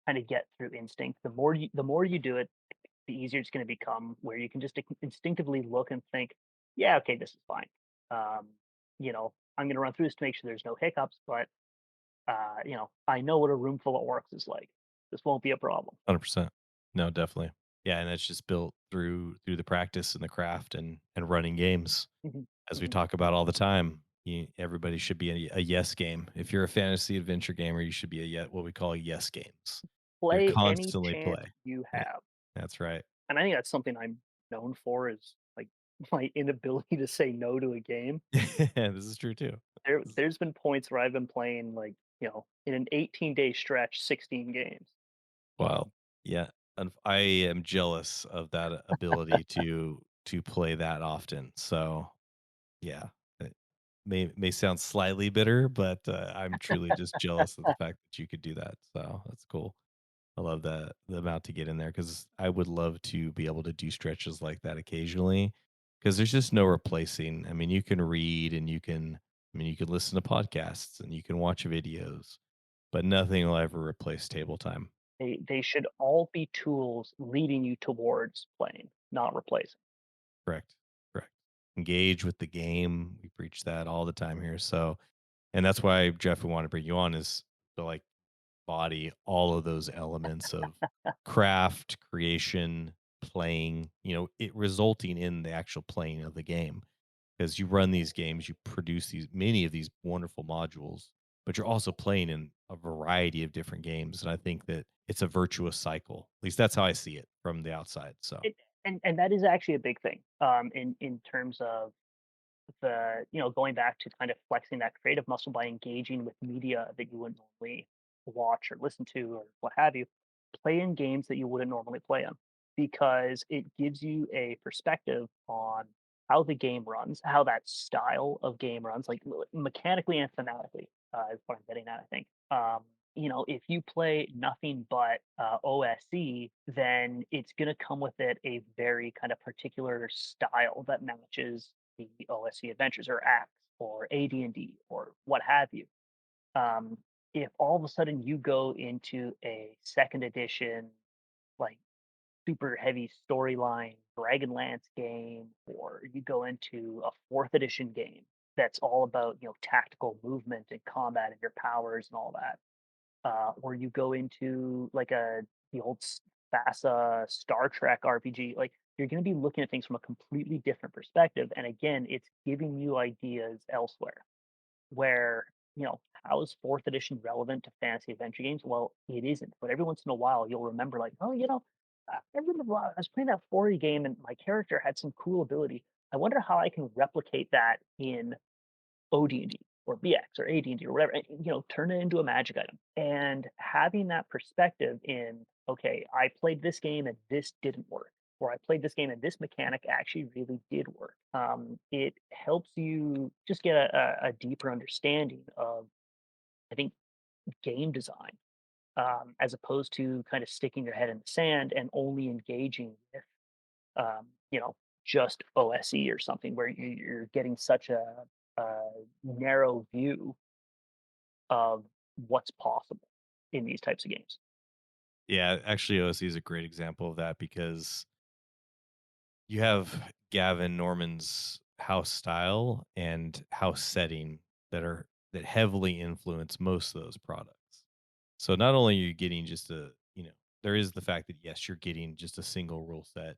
kinda get through instinct. The more you do it, the easier it's gonna become, where you can just instinctively look and think, "Yeah, okay, this is fine." I'm gonna run through this to make sure there's no hiccups, but, I know what a room full of orcs is like. This won't be a problem. 100%. No, definitely. Yeah, and that's just built through the practice and the craft and running games. Mhm, As we mhm. talk about all the time, everybody should be a yes game. If you're a fantasy adventure gamer, you should be what we call yes games. You're Play any constantly chance play. you Yeah, have, that's right. and I think that's something I'm known for, is, like, my inability to say no to a game. This is true too. There's been points where I've been playing, like, in an 18-day stretch, 16 games. Wow. Yeah, I am jealous of that ability to play that often. So, yeah, it may sound slightly bitter, but, I'm truly just jealous of the fact that you could do that. So, that's cool. I love the amount to get in there because I would love to be able to do stretches like that occasionally because there's just no replacing. I mean, you can read and you can listen to podcasts and you can watch videos, but nothing will ever replace table time. They should all be tools leading you towards playing, not replacing. Correct. Correct. Engage with the game. We preach that all the time here. So, and that's why Jeff, we want to bring you on is to like body all of those elements of craft, creation, playing, it resulting in the actual playing of the game. Because you run these games, you produce many of these wonderful modules, but you're also playing in a variety of different games. And I think that it's a virtuous cycle. At least that's how I see it from the outside. So It and that is actually a big thing, in terms of going back to kind of flexing that creative muscle by engaging with media that you wouldn't normally watch or listen to or what have you. Play in games that you wouldn't normally play in, because it gives you a perspective on how the game runs, how that style of game runs, like mechanically and thematically, is what I'm getting at, I think. If you play nothing but OSC, then it's going to come with it a very kind of particular style that matches the OSC adventures or acts or AD&D or what have you. Um, if all of a sudden you go into a second edition, like super heavy storyline Dragonlance game, or you go into a fourth edition game that's all about tactical movement and combat and your powers and all that, or you go into like the old FASA Star Trek RPG, like you're going to be looking at things from a completely different perspective. And again, it's giving you ideas elsewhere. Where how is fourth edition relevant to fantasy adventure games? Well, it isn't. But every once in a while, you'll remember like, oh, I remember I was playing that 40 game and my character had some cool ability. I wonder how I can replicate that in OD&D or BX or AD&D or whatever, and, turn it into a magic item. And having that perspective in, okay, I played this game and this didn't work, or I played this game and this mechanic actually really did work. It helps you just get a deeper understanding of, I think, game design, as opposed to kind of sticking your head in the sand and only engaging with, um, you know, just OSE or something where you're getting such a narrow view of what's possible in these types of games. yeah, actually OC is a great example of that because you have Gavin Norman's house style and house setting that heavily influence most of those products. So not only are you getting just there is the fact that yes, you're getting just a single rule set,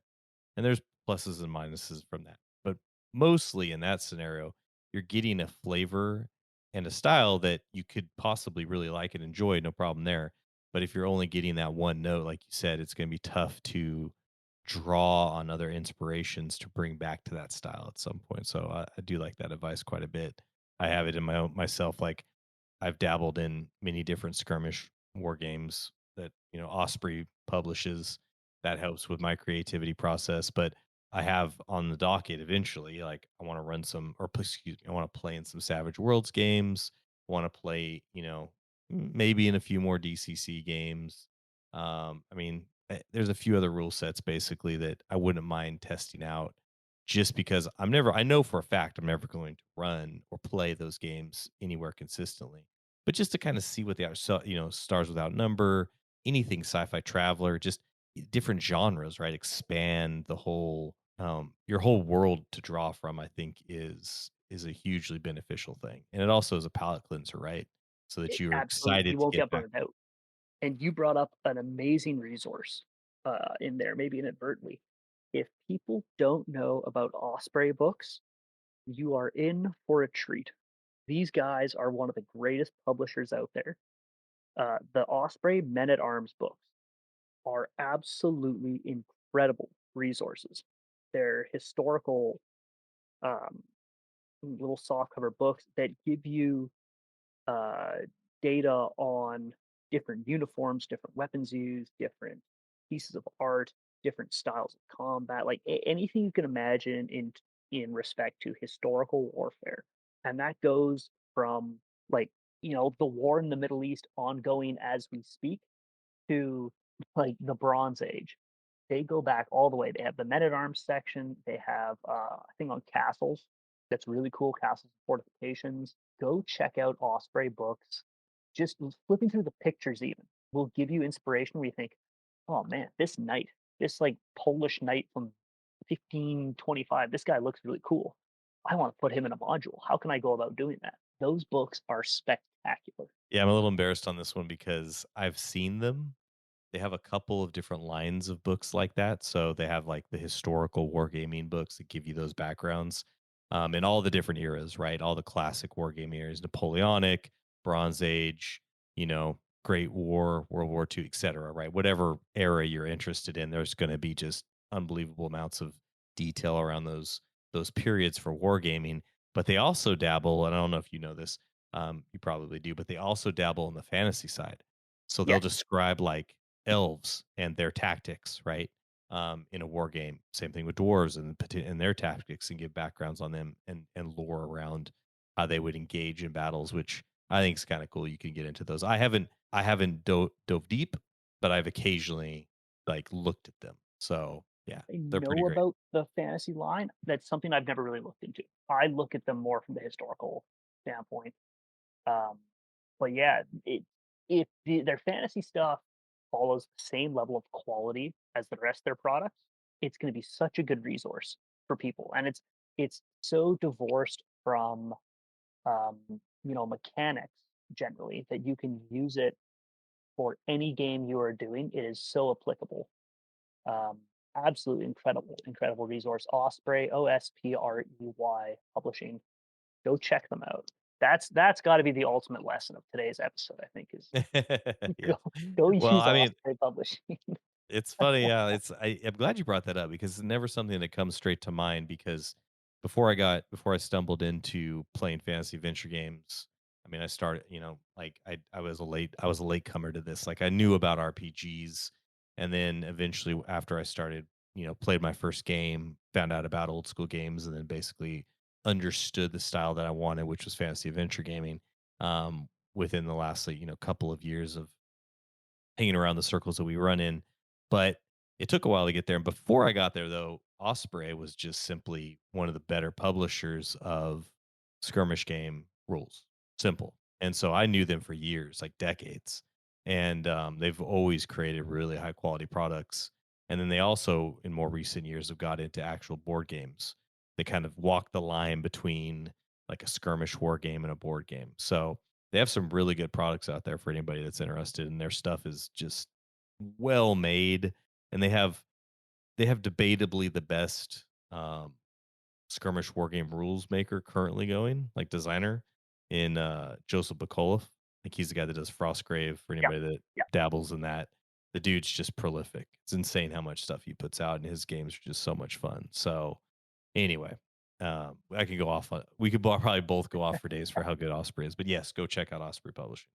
and there's pluses and minuses from that. But mostly in that scenario, you're getting a flavor and a style that you could possibly really like and enjoy, no problem there. But if you're only getting that one note, like you said, it's going to be tough to draw on other inspirations to bring back to that style at some point. So I do like that advice quite a bit. I have it in my own myself. Like I've dabbled in many different skirmish war games that Osprey publishes. That helps with my creativity process. But I have on the docket eventually. Like I want to run some, or excuse me, I want to play in some Savage Worlds games. Want to play, maybe in a few more DCC games. I mean, there's a few other rule sets basically that I wouldn't mind testing out, just because I know for a fact I'm never going to run or play those games anywhere consistently. But just to kind of see what they are, so Stars Without Number, anything Sci-Fi Traveler, just different genres, right? Expand the whole your whole world to draw from, I think is a hugely beneficial thing. And it also is a palate cleanser, right? So that It you're absolutely, you excited to won't get get back burned in. out. And you brought up an amazing resource in there, maybe inadvertently. If people don't know about Osprey books, you are in for a treat. These guys are one of the greatest publishers out there. The Osprey Men at Arms books are absolutely incredible resources. They're historical, um, little softcover books that give you uh, data on different uniforms, different weapons used, different pieces of art, different styles of combat, like anything you can imagine in respect to historical warfare. And that goes from like the war in the Middle East ongoing as we speak to like the Bronze Age. They go back all the way. They have the men at arms section. They have I think on castles. That's really cool. Castles and fortifications. Go check out Osprey books. Just flipping through the pictures even will give you inspiration where you think, oh man, this knight, this like Polish knight from 1525, this guy looks really cool. I want to put him in a module. How can I go about doing that? Those books are spectacular. Yeah, I'm a little embarrassed on this one because I've seen them. They have a couple of different lines of books like that. So they have like the historical wargaming books that give you those backgrounds in all the different eras, right? All the classic wargaming eras, Napoleonic, Bronze Age, Great War, World War II, etc. Right? Whatever era you're interested in, there's going to be just unbelievable amounts of detail around those periods for wargaming. But they also dabble, and I don't know if you know this, you probably do, but they also dabble in the fantasy side. So they'll Yes, describe like elves and their tactics, right? In a war game. Same thing with dwarves and their tactics, and give backgrounds on them and lore around how they would engage in battles, which I think is kind of cool. You can get into those. I haven't dove deep, but I've occasionally like looked at them. So yeah, I they're pretty know great. about the fantasy line. That's something I've never really looked into. I look at them more from the historical standpoint. Um, but yeah, if their fantasy stuff follows the same level of quality as the rest of their products, it's going to be such a good resource for people, and it's so divorced from mechanics generally that you can use it for any game you are doing. It is so applicable. Um, Absolutely incredible resource. Osprey, Osprey Publishing. Go check them out. That's got to be the ultimate lesson of today's episode. I think is Yeah. go go Well, use I mean, Osprey Publishing. it's funny, yeah, I'm glad you brought that up because it's never something that comes straight to mind because before I stumbled into playing fantasy adventure games, I mean, I started, like I was a late comer to this. Like I knew about RPGs, and then eventually after I started, played my first game, found out about old school games, and then basically understood the style that I wanted, which was fantasy adventure gaming. Within the last like, couple of years of hanging around the circles that we run in. But it took a while to get there. And before I got there, though, Osprey was just simply one of the better publishers of skirmish game rules. Simple. And so I knew them for years, like decades. And they've always created really high quality products. And then they also, in more recent years, have got into actual board games. They kind of walk the line between like a skirmish war game and a board game. So they have some really good products out there for anybody that's interested, and their stuff is just well made, and they have debatably the best skirmish war game rules maker currently going, like designer in Joseph Bacolov. I think he's the guy that does Frostgrave for Yeah, anybody that yeah. dabbles in that. The dude's just prolific. It's insane how much stuff he puts out, and his games are just so much fun. So anyway, I could go off on we could probably both go off for days for how good Osprey is. But yes, go check out Osprey Publishing.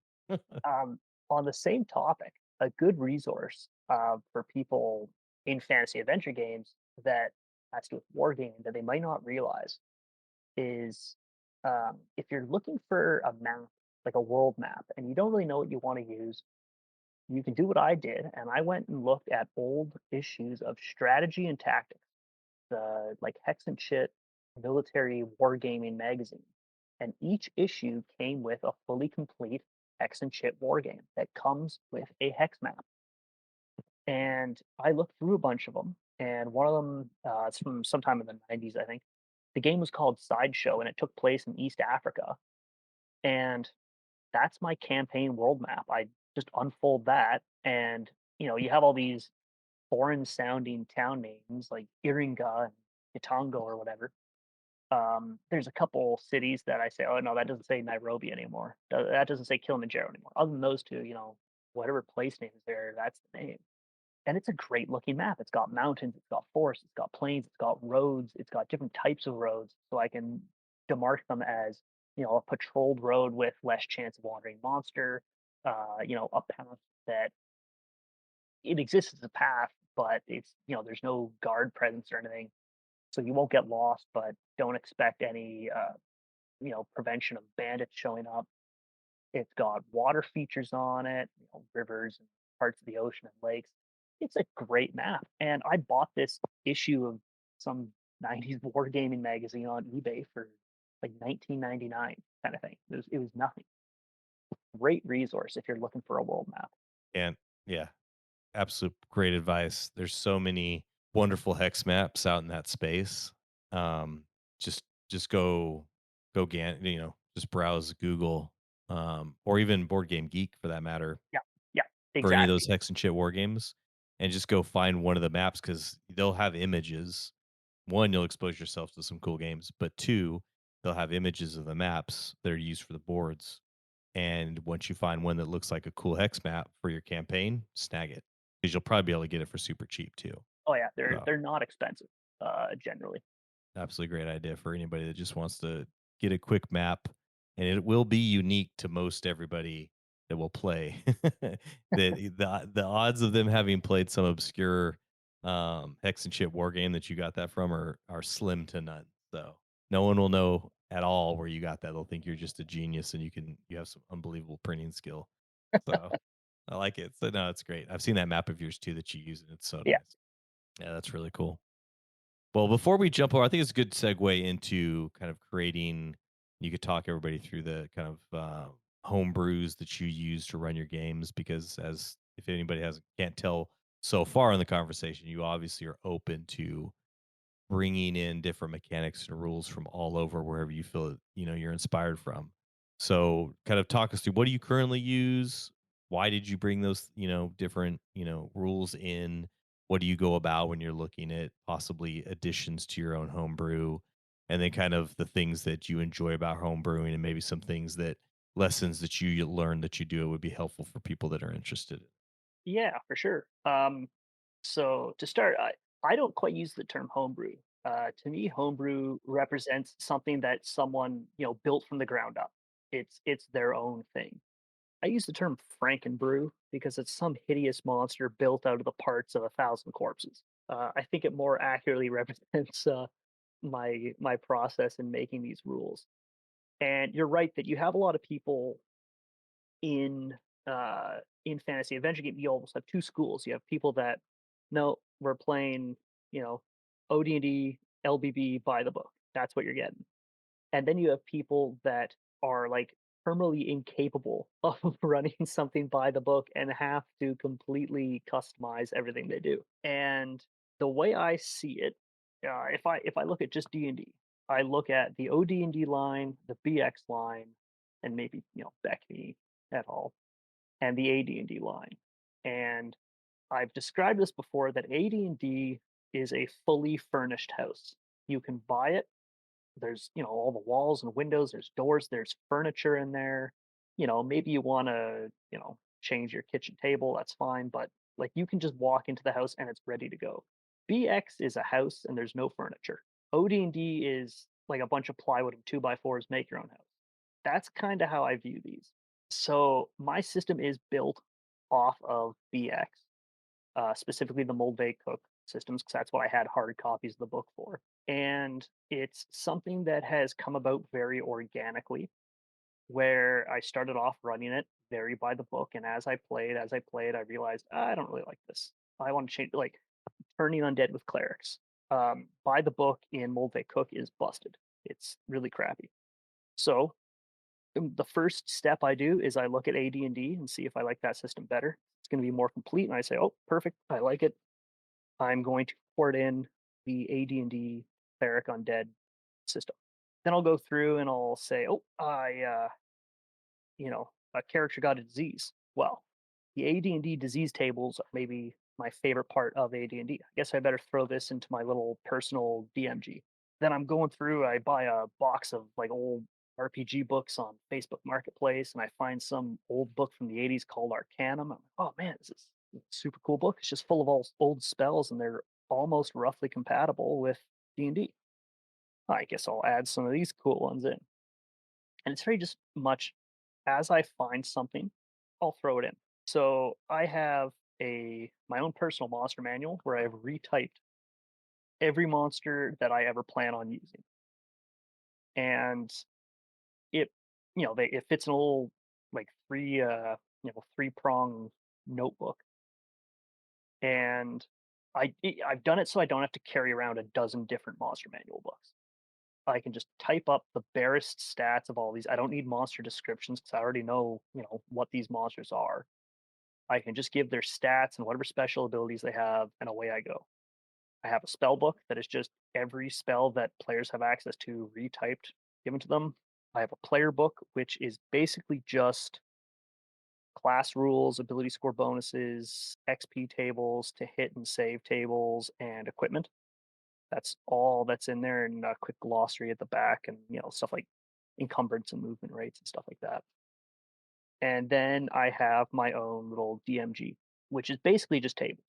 On the same topic, a good resource for people in fantasy adventure games that has to do with wargaming that they might not realize is if you're looking for a map, like a world map, and you don't really know what you want to use, you can do what I did, and I went and looked at old issues of Strategy and Tactics, the like Hex and Shit military wargaming magazine. And each issue came with a fully complete Hex and Shit wargame that comes with a hex map. And I looked through a bunch of them, and one of them, it's from sometime in the 90s, I think. The game was called Sideshow, and it took place in East Africa. And that's my campaign world map. I just unfold that, and you have all these foreign sounding town names like Iringa and Itongo or whatever. There's a couple cities that I say, oh no, that doesn't say Nairobi anymore. That doesn't say Kilimanjaro anymore. Other than those two, whatever place name is there, that's the name. And it's a great looking map. It's got mountains, it's got forests, it's got plains, it's got roads, it's got different types of roads, so I can demark them as a patrolled road with less chance of wandering monster. A path that it exists as a path, but it's there's no guard presence or anything, so you won't get lost. But don't expect any prevention of bandits showing up. It's got water features on it, rivers and parts of the ocean and lakes. It's a great map. And I bought this issue of some 90s wargaming magazine on eBay for like 19.99 kind of thing. It was nothing. Great resource if you're looking for a world map. And yeah, absolute great advice. There's so many wonderful hex maps out in that space. Um, just just browse Google, or even Board Game Geek for that matter, Yeah. Yeah, for any of those exactly. hex and shit war games, and just go find one of the maps because they'll have images. One, you'll expose yourself to some cool games, but two, they'll have images of the maps that are used for the boards. And once you find one that looks like a cool hex map for your campaign, snag it because you'll probably be able to get it for super cheap too. Oh yeah, they're So they're not expensive, generally. absolutely great idea for anybody that just wants to get a quick map, and it will be unique to most everybody that will play. That the odds of them having played some obscure hex and shit war game that you got that from are slim to none. So no one will know at all where you got that. They'll think you're just a genius and you have some unbelievable printing skill. So I like it. So no, it's great. I've seen that map of yours too that you use, and it's so Yeah. nice. Yeah, that's really cool. Well, before we jump over, I think it's a good segue into kind of creating. You could talk everybody through the kind of home brews that you use to run your games, because as if anybody has can't tell so far in the conversation, you obviously are open to bringing in different mechanics and rules from all over wherever you feel you're inspired from. So kind of talk us through, what do you currently use, why did you bring those different rules in, what do you go about when you're looking at possibly additions to your own homebrew, and then kind of the things that you enjoy about home brewing, and maybe some things that lessons that you learn that you do it would be helpful for people that are interested. Yeah, for sure. So to start, I don't quite use the term homebrew. To me, homebrew represents something that someone built from the ground up. It's their own thing. I use the term Frankenbrew because it's some hideous monster built out of the parts of a thousand corpses. I think it more accurately represents my process in making these rules. And you're right that you have a lot of people in in fantasy adventure game. You almost have two schools. You have people that no, we're playing, you know, OD&D, LBB by the book. That's what you're getting. And then you have people that are like permanently incapable of running something by the book and have to completely customize everything they do. And the way I see it, if I look at just D&D, I look at the OD&D line, the BX line, and maybe Becky at all, and the AD&D line. And I've described this before that AD&D is a fully furnished house. You can buy it. There's all the walls and windows, there's doors, there's furniture in there. Maybe you want to change your kitchen table, that's fine, but like you can just walk into the house and it's ready to go. BX is a house and there's no furniture. OD&D is like a bunch of plywood and 2x4s, make your own house. That's kind of how I view these. So my system is built off of BX, specifically the mold bake cook. systems because that's what I had hard copies of the book for. And it's something that has come about very organically, where I started off running it very by the book, and as I played, I realized I don't really like this. I want to change, like turning undead with clerics. By the book in Moldvay Cook is busted. It's really crappy. So the first step I do is I look at AD&D and see if I like that system better. It's going to be more complete, and I say, "Oh, perfect, I like it. I'm going to port in the AD&D cleric undead system." Then I'll go through and I'll say, "Oh, a character got a disease." Well, the AD&D disease tables are maybe my favorite part of AD&D. I guess I better throw this into my little personal DMG. Then I'm going through, I buy a box of like old RPG books on Facebook Marketplace, and I find some old book from the 80s called Arcanum. I'm like, oh man, this is a super cool book. It's just full of all old spells, and they're almost roughly compatible with D&D. I guess I'll add some of these cool ones in. And it's very just much as I find something, I'll throw it in. So I have a my own personal monster manual where I've retyped every monster that I ever plan on using. And it it fits in a little like three-prong notebook. And I've done it so I don't have to carry around a dozen different monster manual books. I can just type up the barest stats of all these. I don't need monster descriptions because I already know, what these monsters are. I can just give their stats and whatever special abilities they have, and away I go. I have a spell book that is just every spell that players have access to retyped, given to them. I have a player book, which is basically just class rules, ability score bonuses, XP tables to hit and save tables, and equipment. That's all that's in there, and a quick glossary at the back, and stuff like encumbrance and movement rates and stuff like that. And then I have my own little DMG, which is basically just tables.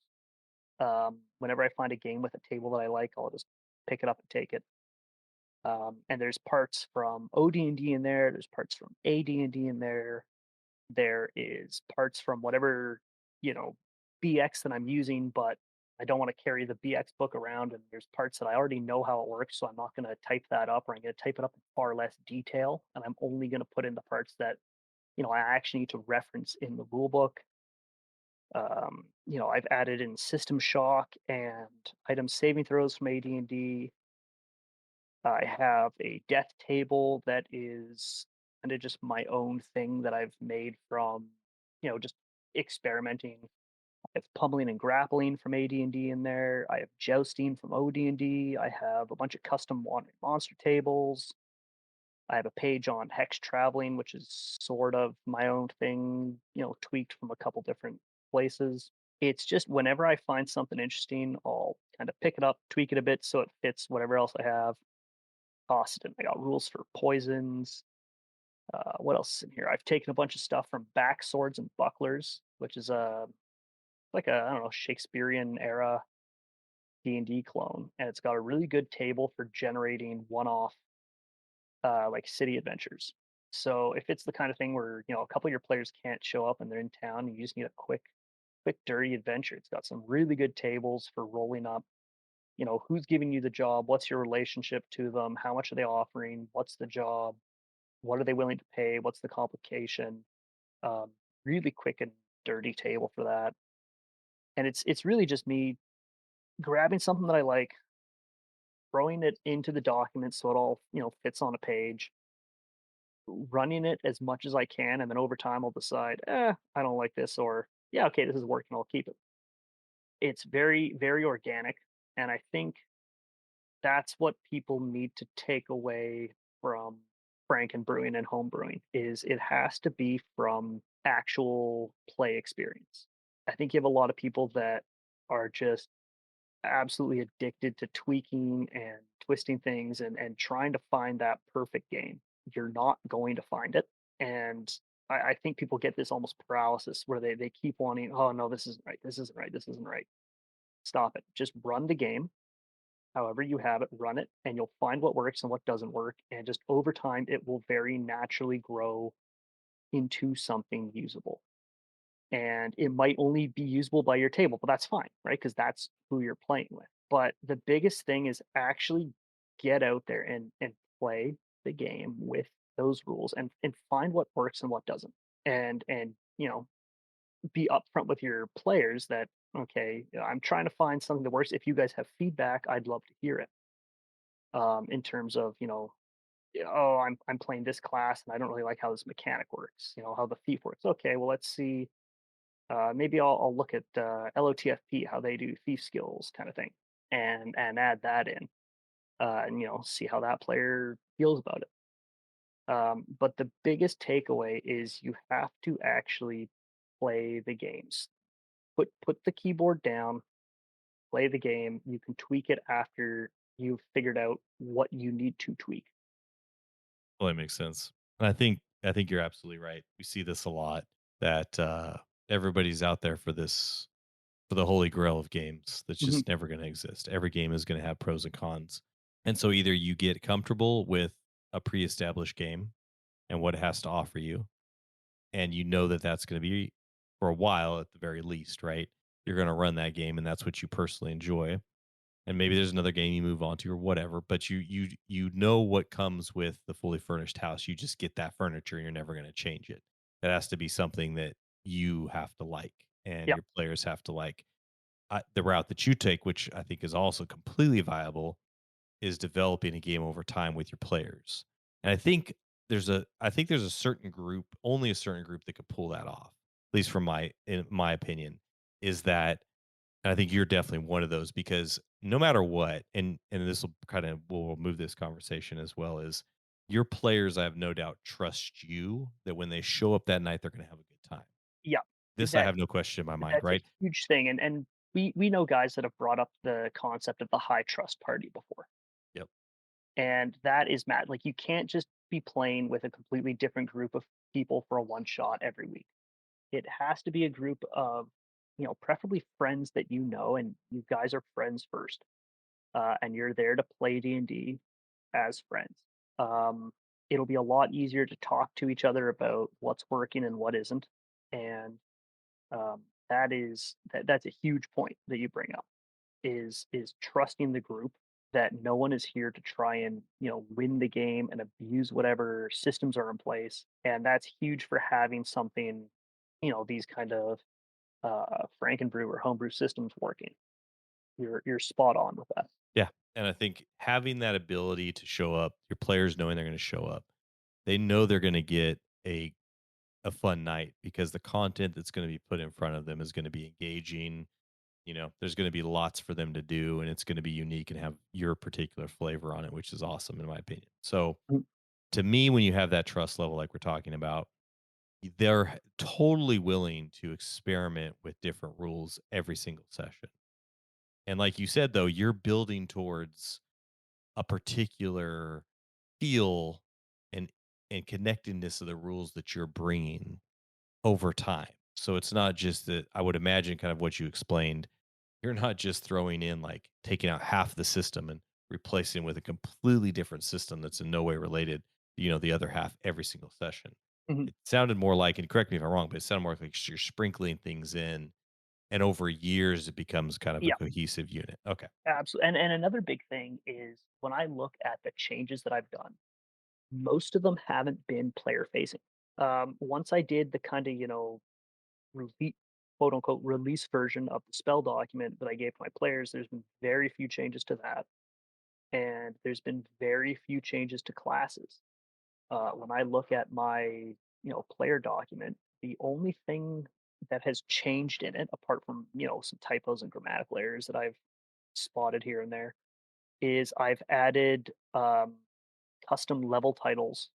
Whenever I find a game with a table that I like, I'll just pick it up and take it. And there's parts from OD&D in there. There's parts from AD&D in there. There is parts from whatever you know BX that I'm using, but I don't want to carry the BX book around. And there's parts that I already know how it works, so I'm not going to type that up, or I'm going to type it up in far less detail. And I'm only going to put in the parts that I actually need to reference in the rule book. I've added in system shock and item saving throws from AD&D. I have a death table that is kind of just my own thing that I've made from, just experimenting. I have pummeling and grappling from AD&D in there. I have jousting from OD&D. I have a bunch of custom wandering monster tables. I have a page on hex traveling, which is sort of my own thing, tweaked from a couple different places. It's just whenever I find something interesting, I'll kind of pick it up, tweak it a bit so it fits whatever else I have, toss it in. I got rules for poisons. What else is in here? I've taken a bunch of stuff from Back Swords and Bucklers, which is like a, I don't know, Shakespearean era D&D clone, and it's got a really good table for generating one-off like city adventures. So if it's the kind of thing where a couple of your players can't show up and they're in town, and you just need a quick dirty adventure. It's got some really good tables for rolling up. Who's giving you the job? What's your relationship to them? How much are they offering? What's the job? What are they willing to pay? What's the complication? Um, Really quick and dirty table for that. And it's really just me grabbing something that I like, throwing it into the document so it all fits on a page, running it as much as I can, and then over time I'll decide, I don't like this, or yeah, okay, this is working, I'll keep it. It's very, very organic, and I think that's what people need to take away from Franken brewing and home brewing is it has to be from actual play experience. I think you have a lot of people that are just absolutely addicted to tweaking and twisting things and trying to find that perfect game. You're not going to find it. And I think people get this almost paralysis where they keep wanting, oh no, this isn't right, this isn't right, this isn't right. Stop it. Just run the game however you have it, run it, and you'll find what works and what doesn't work. And just over time, it will very naturally grow into something usable. and it might only be usable by your table, but that's fine, right? Because that's who you're playing with. But the biggest thing is actually get out there and play the game with those rules and find what works and what doesn't. And be upfront with your players that okay, I'm trying to find something that works. If you guys have feedback, I'd love to hear it. In terms of oh, I'm playing this class and I don't really like how this mechanic works. How the thief works. Okay, well let's see. Maybe I'll look at LOTFP, how they do thief skills, kind of thing, and add that in, and see how that player feels about it. But the biggest takeaway is you have to actually play the games. Put the keyboard down, play the game. You can tweak it after you've figured out what you need to tweak. Well, that makes sense. And I think you're absolutely right. We see this a lot that everybody's out there for this for the holy grail of games that's Mhm. just never going to exist. Every game is going to have pros and cons. And so either you get comfortable with a pre-established game and what it has to offer you, and you know that that's going to be for a while at the very least, right? You're going to run that game and that's what you personally enjoy. And maybe there's another game you move on to or whatever, but you know what comes with the fully furnished house. You just get that furniture and you're never going to change it. That has to be something that you have to like and Yeah. your players have to like. The route that you take, which I think is also completely viable, is developing a game over time with your players. And I think there's a certain group, only a certain group that could pull that off. At least from in my opinion, is that and I think you're definitely one of those because no matter what, and this will kind of will move this conversation as well is your players, I have no doubt, trust you that when they show up that night, they're going to have a good time. Yeah. This I That have no question in my mind, that's a right? huge thing, and we know guys that have brought up the concept of the high trust party before, Yep. and that is mad. Like you can't just be playing with a completely different group of people for a one shot every week. It has to be a group of preferably friends that and you guys are friends first, and you're there to play D&D as friends. Um, it'll be a lot easier to talk to each other about what's working and what isn't, and that's a huge point that you bring up is trusting the group that no one is here to try and win the game and abuse whatever systems are in place, and that's huge for having something these kind of Frankenbrew or homebrew systems working. You're spot on with that. Yeah. And I think having that ability to show up, your players knowing they're going to show up, they know they're going to get a fun night because the content that's going to be put in front of them is going to be engaging. There's going to be lots for them to do and it's going to be unique and have your particular flavor on it, which is awesome in my opinion. So Mm. to me, when you have that trust level, like we're talking about, they're totally willing to experiment with different rules every single session. And like you said, though, you're building towards a particular feel and connectedness of the rules that you're bringing over time. So it's not just that I would imagine kind of what you explained. You're not just throwing in like taking out half the system and replacing with a completely different system that's in no way related, the other half every single session. Mhm. It sounded more like, and correct me if I'm wrong, but it sounded more like you're sprinkling things in and over years it becomes kind of a Yeah, cohesive unit. Okay. absolutely. And another big thing is when I look at the changes that I've done, most of them haven't been player facing. Once I did the kind of release, quote unquote release version of the spell document that I gave to my players, there's been very few changes to that, and there's been very few changes to classes. When I look at my player document, the only thing that has changed in it, apart from some typos and grammatical errors that I've spotted here and there, is I've added custom level titles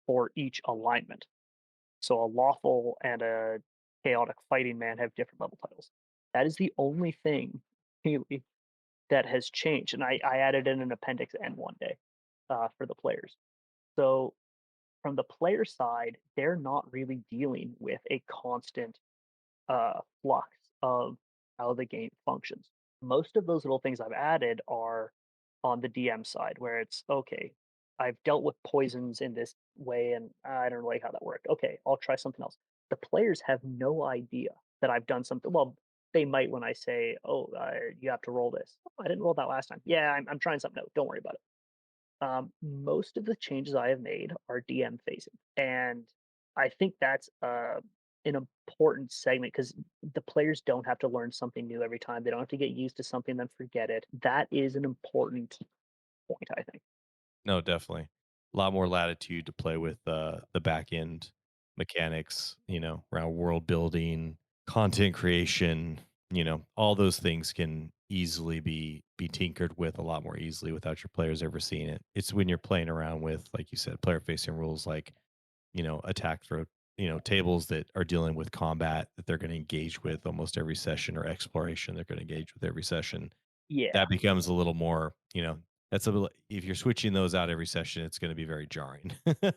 for each alignment. So a lawful and a chaotic fighting man have different level titles. That is the only thing really that has changed, and I added in an appendix N one day for the players. So from the player side, they're not really dealing with a constant flux of how the game functions. Most of those little things I've added are on the DM side, where it's okay. I've dealt with poisons in this way, and I don't like how that worked. Okay, I'll try something else. the players have no idea that I've done something. Well, they might when I say, "Oh, you have to roll this." "Oh, I didn't roll that last time." "Yeah, I'm trying something out. Don't worry about it." Most of the changes I have made are DM facing, and I think that's an important segment because the players don't have to learn something new every time. They don't have to get used to something, then forget it. That is an important point, I think. No, definitely. A lot more latitude to play with the back end mechanics, around world building, content creation, all those things can easily be tinkered with a lot more easily without your players ever seeing it. It's when you're playing around with, like you said, player facing rules like, attack throw, tables that are dealing with combat that they're going to engage with almost every session, or exploration they're going to engage with every session. Yeah, That becomes a little more, that's a little, if you're switching those out every session, it's gonna be very jarring.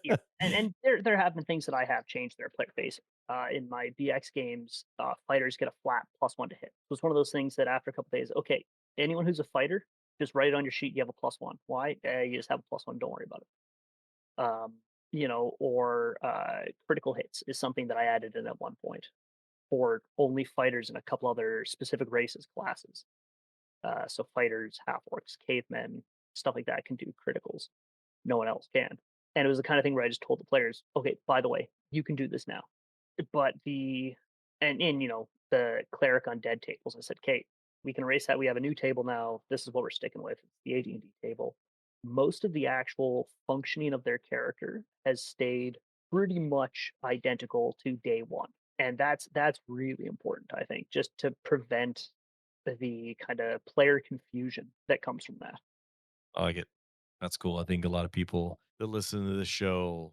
yeah, and there have been things that I have changed their player facing. In my BX games, fighters get a flat +1 to hit. So it's one of those things that after a couple days, okay, anyone who's a fighter, just write it on your sheet. You have a +1. Why? You just have a +1. Don't worry about it. Or critical hits is something that I added in at one point for only fighters and a couple other specific races classes. So fighters, half orcs, cavemen, stuff like that can do criticals. No one else can. And it was the kind of thing where I just told the players, okay, by the way, you can do this now. But the and in the cleric on dead tables, I said, okay, we can erase that. We have a new table now. This is what we're sticking with. It's the AD&D table. Most of the actual functioning of their character has stayed pretty much identical to day one. And that's really important, I think, just to prevent the kind of player confusion that comes from that. I like it. That's cool. I think a lot of people that listen to this show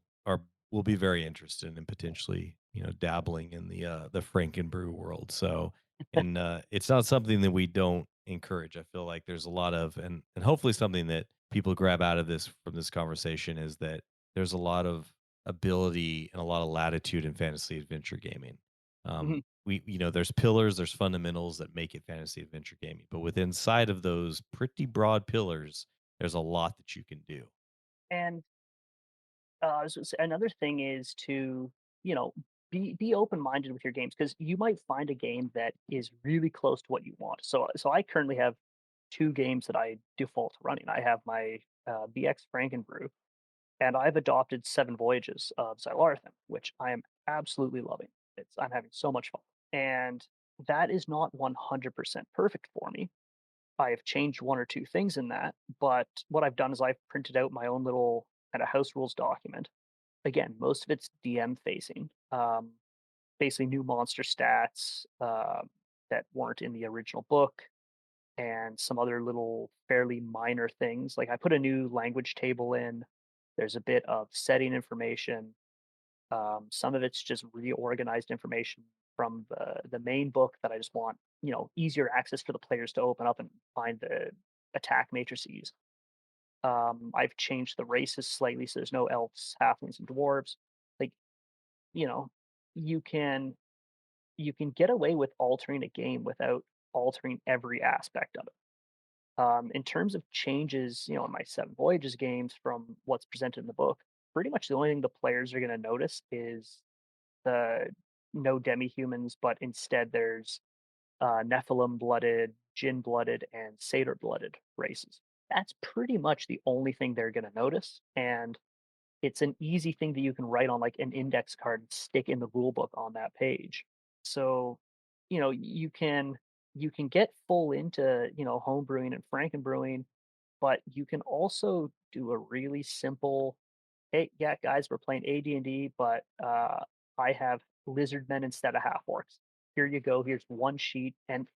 will be very interested in potentially, dabbling in the Frankenbrew world. So, and it's not something that we don't encourage. I feel like there's a lot of, and hopefully something that people grab out of this from this conversation is that there's a lot of ability and a lot of latitude in fantasy adventure gaming. Mhm. There's pillars, there's fundamentals that make it fantasy adventure gaming, but within inside of those pretty broad pillars, there's a lot that you can do. And another thing is to, you know, be open minded with your games because you might find a game that is really close to what you want. So I currently have two games that I default running. I have my BX Frankenbrew, and I've adopted Seven Voyages of Xylarthan, which I am absolutely loving. I'm having so much fun, and that is not 100% perfect for me. I have changed one or two things in that, but what I've done is I've printed out my own little kind of house rules document. Again, most of it's DM facing. Basically, new monster stats that weren't in the original book, and some other little fairly minor things. Like I put a new language table in. There's a bit of setting information. Some of it's just reorganized information from the main book that I just want, easier access for the players to open up and find the attack matrices. I've changed the races slightly, so there's no elves, halflings, and dwarves. Like, you know, you can you can get away with altering a game without altering every aspect of it. In terms of changes, in my Seven Voyages games from what's presented in the book, pretty much the only thing the players are going to notice is the no demi-humans, but instead there's Nephilim-blooded, Jinn-blooded, and Satyr-blooded races. That's pretty much the only thing they're going to notice, and it's an easy thing that you can write on like an index card and stick in the rule book on that page. So, you can get full into home brewing and Franken brewing, but you can also do a really simple, hey, yeah, guys, we're playing AD&D, but I have lizard men instead of half orcs. Here you go. Here's one sheet, and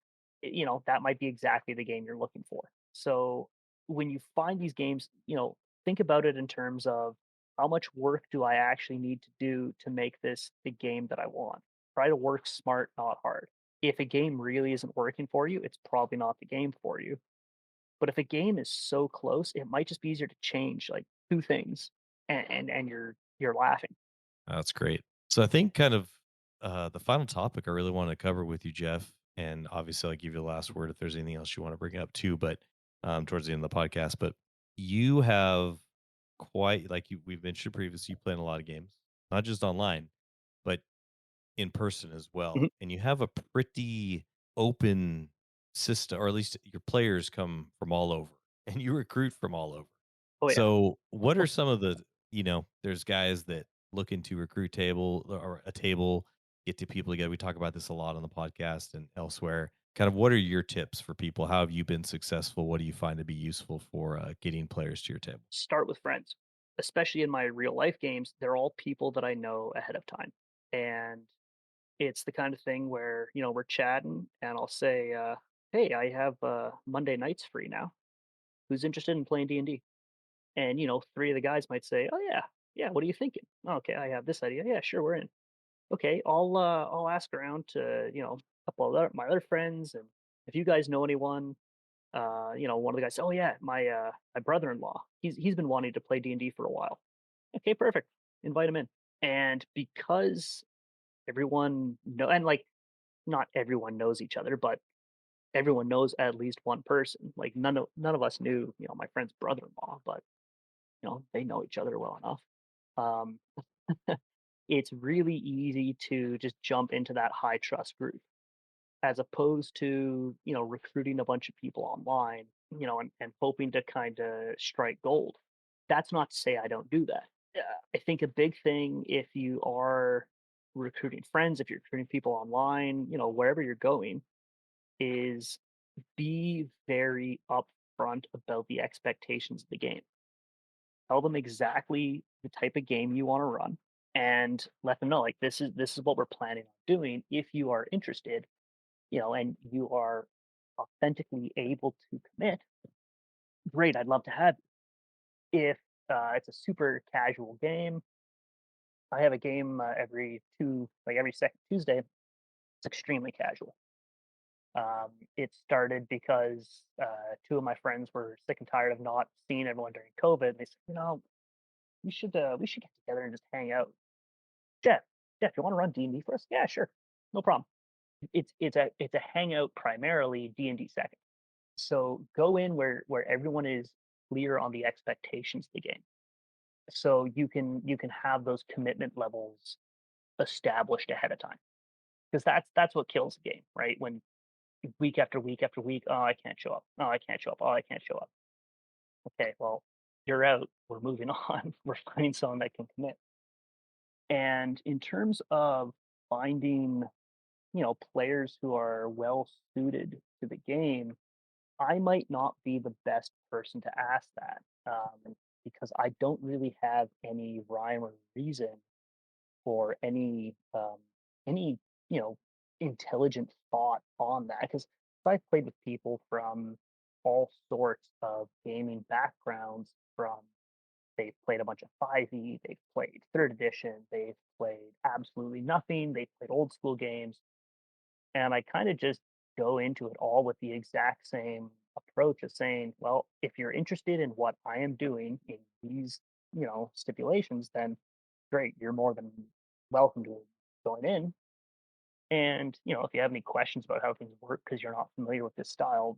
that might be exactly the game you're looking for. So when you find these games, think about it in terms of how much work do I actually need to do to make this the game that I want. Try to work smart, not hard. If a game really isn't working for you, it's probably not the game for you. But if a game is so close, it might just be easier to change like two things, and you're laughing. That's great. So I think kind of the final topic I really wanted to cover with you, Jeff, and obviously I'll give you the last word if there's anything else you want to bring up too, but towards the end of the podcast. But you have quite, like we've mentioned previously, you play in a lot of games, not just online, but in person as well, Mhm. and you have a pretty open system, or at least your players come from all over, and you recruit from all over. Oh yeah. So, what are some of the there's guys that look into recruit table or a table, get to people together. We talk about this a lot on the podcast and elsewhere. Kind of what are your tips for people? How have you been successful? What do you find to be useful for getting players to your table? Start with friends, especially in my real life games. They're all people that I know ahead of time, and it's the kind of thing where we're chatting, and I'll say, "Hey, I have Monday nights free now. Who's interested in playing D&D?" And three of the guys might say, "Oh yeah, yeah. What are you thinking?" "Oh, okay, I have this idea. Yeah, sure, we're in." Okay, I'll ask around to a couple of my other friends, and if you guys know anyone, one of the guys, "Oh yeah, my brother-in-law. He's been wanting to play D&D for a while." Okay, perfect. Invite him in. And because everyone know and like not everyone knows each other, but everyone knows at least one person. Like none of us knew, my friend's brother-in-law, but they know each other well enough. Um, it's really easy to just jump into that high trust group as opposed to recruiting a bunch of people online, and hoping to kind of strike gold. That's not to say I don't do that. Yeah, I think a big thing if you are recruiting friends, if you're recruiting people online, wherever you're going, is be very upfront about the expectations of the game. Tell them exactly the type of game you want to run, and let them know like this is what we're planning on doing. If you are interested, and you are authentically able to commit, great, I'd love to have you. If it's a super casual game, I have a game every second Tuesday. It's extremely casual. It started because two of my friends were sick and tired of not seeing everyone during COVID. And they said, we should get together and just hang out. Jeff, Jeff, you want to run D&D for us? Yeah, sure, no problem. It's a hangout primarily, D&D second. So go in where everyone is clear on the expectations of the game. So you can have those commitment levels established ahead of time. Because that's what kills the game, right? When week after week after week, oh I can't show up. Oh I can't show up. Oh I can't show up. Okay, well, you're out. We're moving on. We're finding someone that can commit. And in terms of finding, players who are well suited to the game, I might not be the best person to ask that, because I don't really have any rhyme or reason for any you know intelligent thought on that. Because I've played with people from all sorts of gaming backgrounds. From they've played a bunch of 5e, they've played third edition, they've played absolutely nothing, they've played old school games, and I kind of just go into it all with the exact same approach of saying, well, if you're interested in what I am doing in these, stipulations, then great, you're more than welcome to join in. And, if you have any questions about how things work because you're not familiar with this style,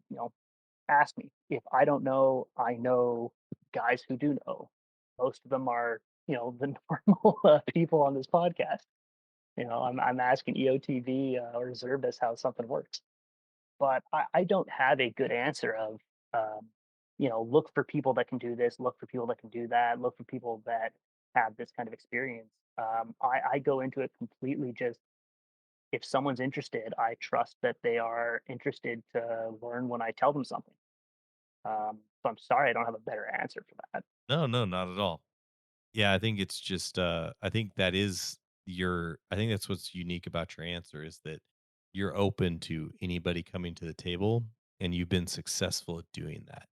ask me. If I don't know, I know guys who do know. Most of them are, the normal people on this podcast. I'm asking EOTV or reservists how something works, but I don't have a good answer of, um, look for people that can do this, look for people that can do that, look for people that have this kind of experience. I go into it completely just if someone's interested, I trust that they are interested to learn when I tell them something. So I'm sorry I don't have a better answer for that. No, no, not at all. Yeah, I think it's just I think that is I think that's what's unique about your answer is that you're open to anybody coming to the table and you've been successful at doing that.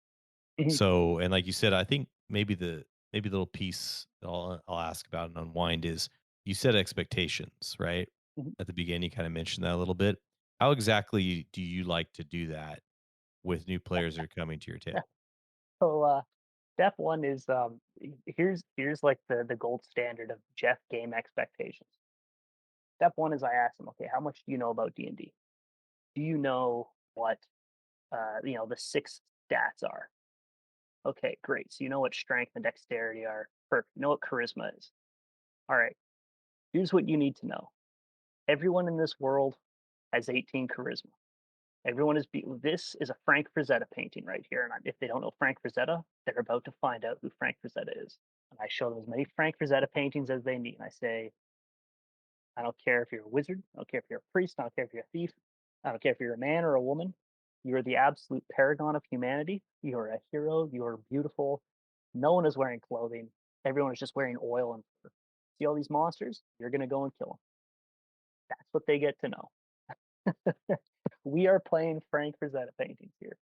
Mhm, So, and like you said, I think maybe the little piece that I'll ask about and unwind is you set expectations, right? mhm. At the beginning, you kind of mentioned that a little bit. How exactly do you like to do that with new players that are coming to your table? So step one is here's like the gold standard of Jeff game expectations. Step one is I ask them, okay, how much do you know about D&D? Do you know what the six stats are? Okay, great. So you know what strength and dexterity are. Perfect. You know what charisma is. All right. Here's what you need to know. Everyone in this world has 18 charisma. This is a Frank Frazetta painting right here, and if they don't know Frank Frazetta, they're about to find out who Frank Frazetta is. And I show them as many Frank Frazetta paintings as they need. And I say, I don't care if you're a wizard, I don't care if you're a priest, I don't care if you're a thief, I don't care if you're a man or a woman. You're the absolute paragon of humanity. You're a hero. You're beautiful. No one is wearing clothing. Everyone is just wearing oil and fur. See all these monsters? You're gonna go and kill them. That's what they get to know. We are playing Frank Frazetta paintings here.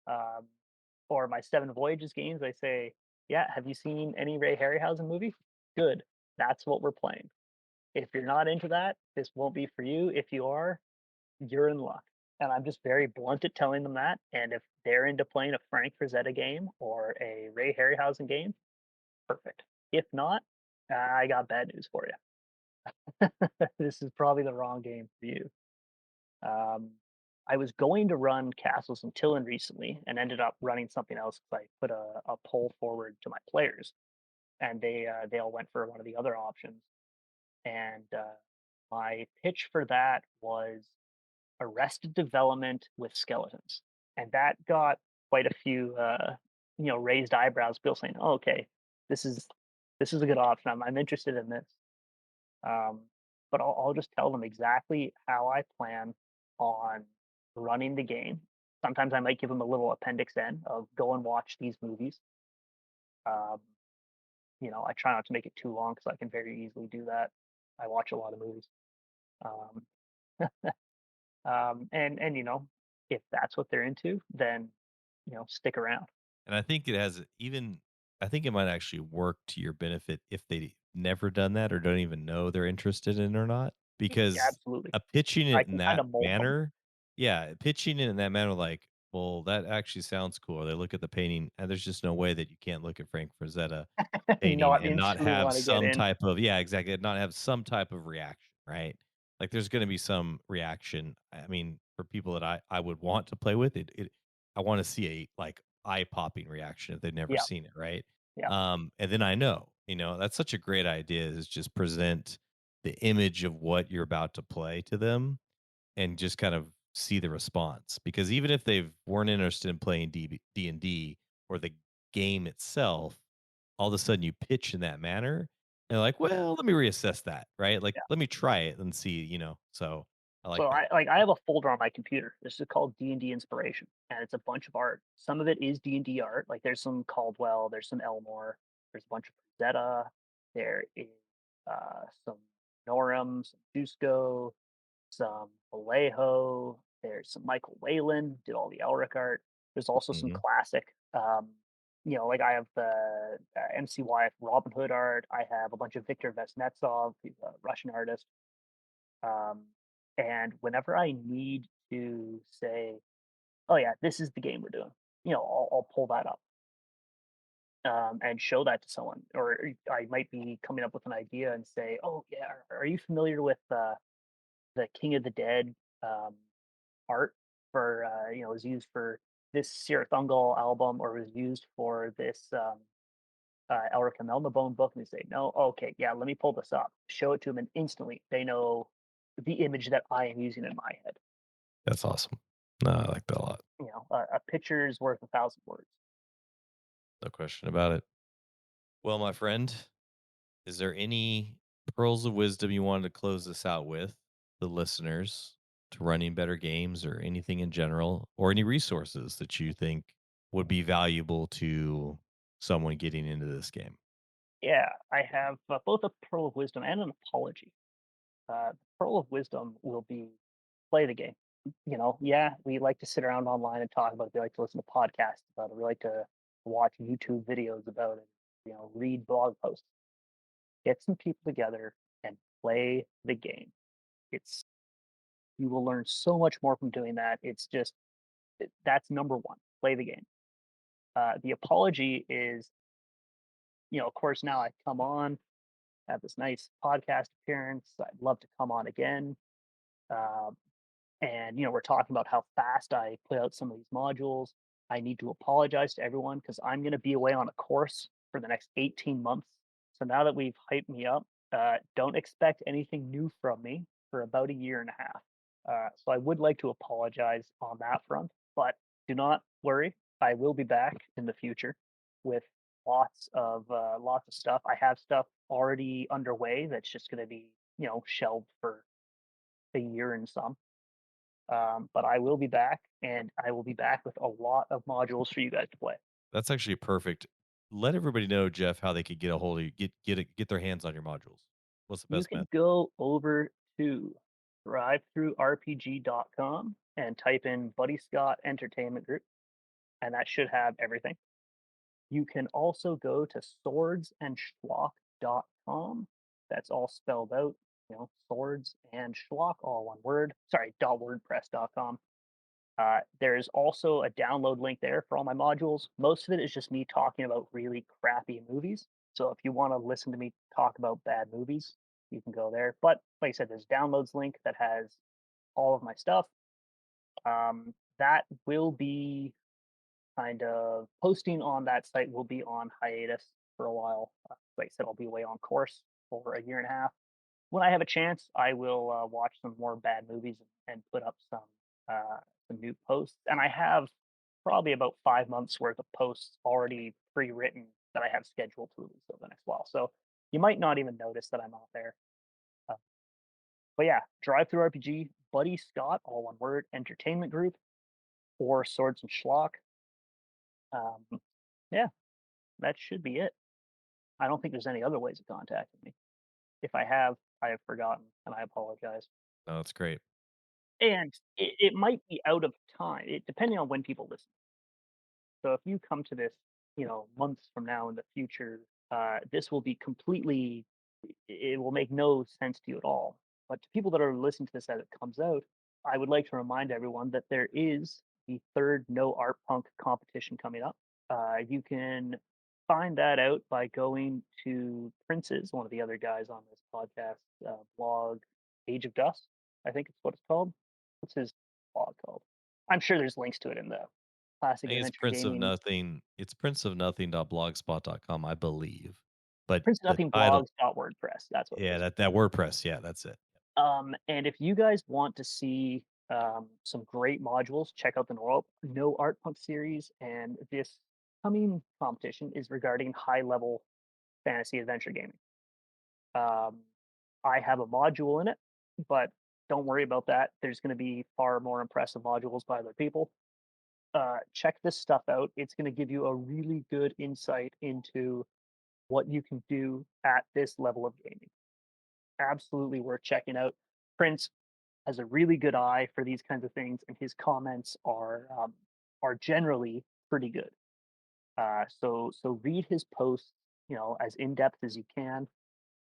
Um, or my Seven Voyages games, I say, yeah, have you seen any Ray Harryhausen movie? Good. That's what we're playing. If you're not into that, this won't be for you. If you are, you're in luck. And I'm just very blunt at telling them that. And if they're into playing a Frank Frazetta game or a Ray Harryhausen game, perfect. If not, I got bad news for you. This is probably the wrong game for you. Um, I was going to run Castles and Tillin recently and ended up running something else because I put a poll forward to my players, and they all went for one of the other options. And my pitch for that was Arrested Development with skeletons, and that got quite a few raised eyebrows. People saying, "Oh, okay, this is this is a good option. I'm interested in this." Um, but I'll just tell them exactly how I plan on running the game. Sometimes I might give them a little appendix N of go and watch these movies. Um, I try not to make it too long because I can very easily do that. I watch a lot of movies. Um, and if that's what they're into, then stick around. And I think it has even I think it might actually work to your benefit if they never done that or don't even know they're interested in it or not. Yeah, Because absolutely. pitching I it in can kind that of mold them. manner, yeah, pitching it in that manner, like, well, that actually sounds cool. Or they look at the painting, and there's just no way that you can't look at Frank Frazetta painting Not and not instantly have want to get some in. type of, yeah, exactly, not have some type of reaction, right? Like there's going to be some reaction. I mean, for people that I would want to play with it, I want to see a like eye popping reaction if they've never Yeah, seen it, right? yeah. And then I know, that's such a great idea is just present the image of what you're about to play to them and just kind of see the response. Because even if they weren't interested in playing D&D or the game itself, all of a sudden you pitch in that manner, and they're like, well, let me reassess that, right? Like, let me try it and see, So I like So that. I have a folder on my computer. This is called D&D Inspiration, and it's a bunch of art. Some of it is D&D art. Like there's some Caldwell, there's some Elmore, there's a bunch of Zeta, there is some Norum, some Dusko, some Vallejo. There's some Michael Whalen, did all the Elric art. There's also some Mhm. classic, like I have the MCY Robin Hood art. I have a bunch of Viktor Vesnetsov, he's a Russian artist. Um, and whenever I need to say, "Oh yeah, this is the game we're doing," I'll pull that up and show that to someone. Or I might be coming up with an idea and say, "Oh yeah, are you familiar with the King of the Dead um, art for was used for this Sirathungal album or was used for this Elric and Melnibone book?" And they say, "No, okay, yeah, let me pull this up." Show it to them, and instantly they know the image that I am using in my head. That's awesome. No, I like that a lot. A picture is worth a thousand words. No question about it. Well, my friend, is there any pearls of wisdom you wanted to close this out with, the listeners, to running better games or anything in general, or any resources that you think would be valuable to someone getting into this game? Yeah, I have both a pearl of wisdom and an apology. The pearl of wisdom will be play the game. Yeah, we like to sit around online and talk about it. We like to listen to podcasts about it. We like to watch YouTube videos about it. Read blog posts. Get some people together and play the game. It's You will learn so much more from doing that. That's number one. Play the game. The apology is, of course, now I come on, have this nice podcast appearance. I'd love to come on again. Um, and we're talking about how fast I put out some of these modules. I need to apologize to everyone because I'm going to be away on a course for the next 18 months. So now that we've hyped me up, don't expect anything new from me. for about a year and a half. So I would like to apologize on that front, but do not worry. I will be back in the future with lots of stuff. I have stuff already underway that's just going to be shelved for a year and some. But I will be back, and I will be back with a lot of modules for you guys to play. That's actually perfect. Let everybody know, Jeff, how they could get a hold of you, get their hands on your modules. What's the You best can method? go over to drivethroughrpg.com and type in Buddyscott Entertainment Group, and that should have everything. You can also go to swordsandschlock.com. That's all spelled out, swords and schlock, all one word. Sorry, .wordpress.com. There's also a download link there for all my modules. Most of it is just me talking about really crappy movies. So if you want to listen to me talk about bad movies, you can go there. But like I said, there's a downloads link that has all of my stuff. That will be kind of posting on that site will be on hiatus for a while. Like I said, I'll be away on course for a year and a half. When I have a chance, I will watch some more bad movies and put up some new posts. And I have probably about 5 months worth of posts already pre-written that I have scheduled to release over the next while. So you might not even notice that I'm not there. Uh, but yeah, Drive Through RPG, Buddy Scott, all one word, Entertainment Group, or Swords and Schlock. Um, yeah, that should be it. I don't think there's any other ways of contacting me. If I have forgotten, and I apologize. No, that's great. And it might be out of time, depending on when people listen. So if you come to this, months from now in the future, this will be completely, it will make no sense to you at all. But to people that are listening to this as it comes out, I would like to remind everyone that there is the third No Art Punk competition coming up. You can find that out by going to Prince's, one of the other guys on this podcast blog, Age of Dust, I think it's what it's called. What's his blog called? I'm sure there's links to it in the I Classic think it's Adventure Prince of Gaming. Nothing. It's princeofnothing.blogspot.com, I believe. But Prince the Nothing title, Blogs WordPress. That's what it yeah, is. that WordPress, yeah, that's it. And if you guys want to see some great modules, check out the No Art Punk series. And this coming competition is regarding high level fantasy adventure gaming. Um, I have a module in it, but don't worry about that. There's going to be far more impressive modules by other people. Check this stuff out. It's going to give you a really good insight into what you can do at this level of gaming. Absolutely worth checking out. Prince has a really good eye for these kinds of things, and his comments are generally pretty good. So read his posts, as in depth as you can.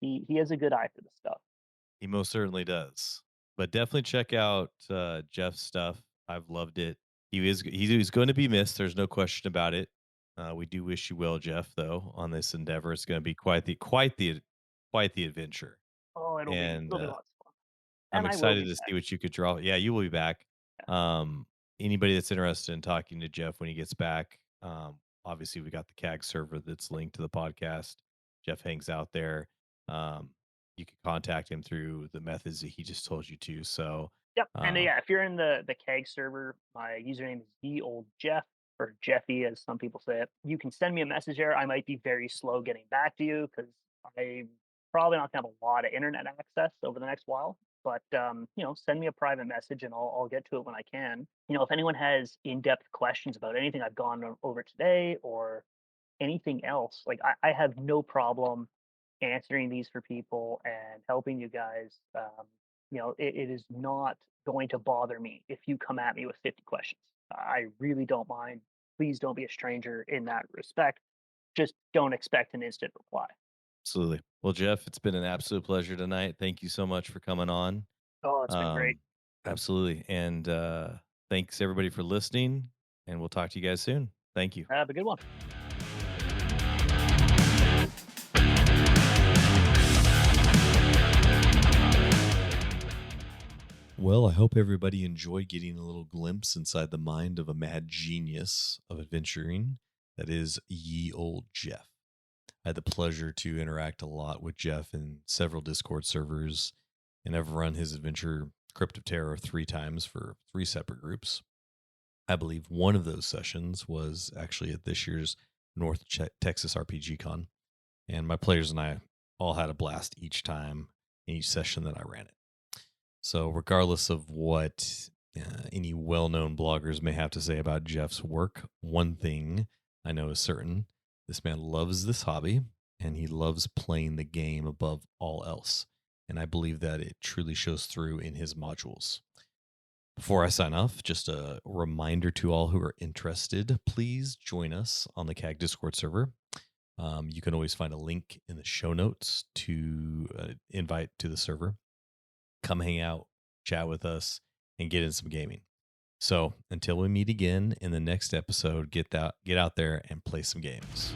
He has a good eye for this stuff. He most certainly does. But definitely check out Jeff's stuff. I've loved it. He's going to be missed. There's no question about it. We do wish you well, Jeff, though, on this endeavor. It's going to be quite the adventure. Oh, And it'll be lots of fun, I'm and I will excited be to back. see what you could draw. Yeah, you will be back. Yeah. Um, Anybody that's interested in talking to Jeff when he gets back, obviously we got the CAG server that's linked to the podcast. Jeff hangs out there. Um, you can contact him through the methods that he just told you to. So, Yep, and um, yeah, if you're in the CAG server, my username is the old Jeff or Jeffy, as some people say it. You can send me a message there. I might be very slow getting back to you because I'm probably not gonna have a lot of internet access over the next while. But send me a private message and I'll get to it when I can. If anyone has in-depth questions about anything I've gone over today or anything else, like I have no problem answering these for people and helping you guys. It is not going to bother me if you come at me with 50 questions. I really don't mind. Please don't be a stranger in that respect. Just don't expect an instant reply. absolutely. Well, Jeff, it's been an absolute pleasure tonight. Thank you so much for coming on. Oh, it's been great. Um, Absolutely. And thanks everybody for listening. And we'll talk to you guys soon. Thank you. Have a good one. Well, I hope everybody enjoyed getting a little glimpse inside the mind of a mad genius of adventuring that is ye old Jeff. I had the pleasure to interact a lot with Jeff in several Discord servers. and I've run his adventure Crypt of Terror 3 times for 3 separate groups. I believe one of those sessions was actually at this year's Texas RPG Con, and my players and I all had a blast each time in each session that I ran it. So regardless of what any well-known bloggers may have to say about Jeff's work, one thing I know is certain: this man loves this hobby, and he loves playing the game above all else. And I believe that it truly shows through in his modules. Before I sign off, just a reminder to all who are interested, please join us on the CAG Discord server. You can always find a link in the show notes to invite to the server. Come hang out, chat with us, and get in some gaming. So until we meet again in the next episode, get out there and play some games.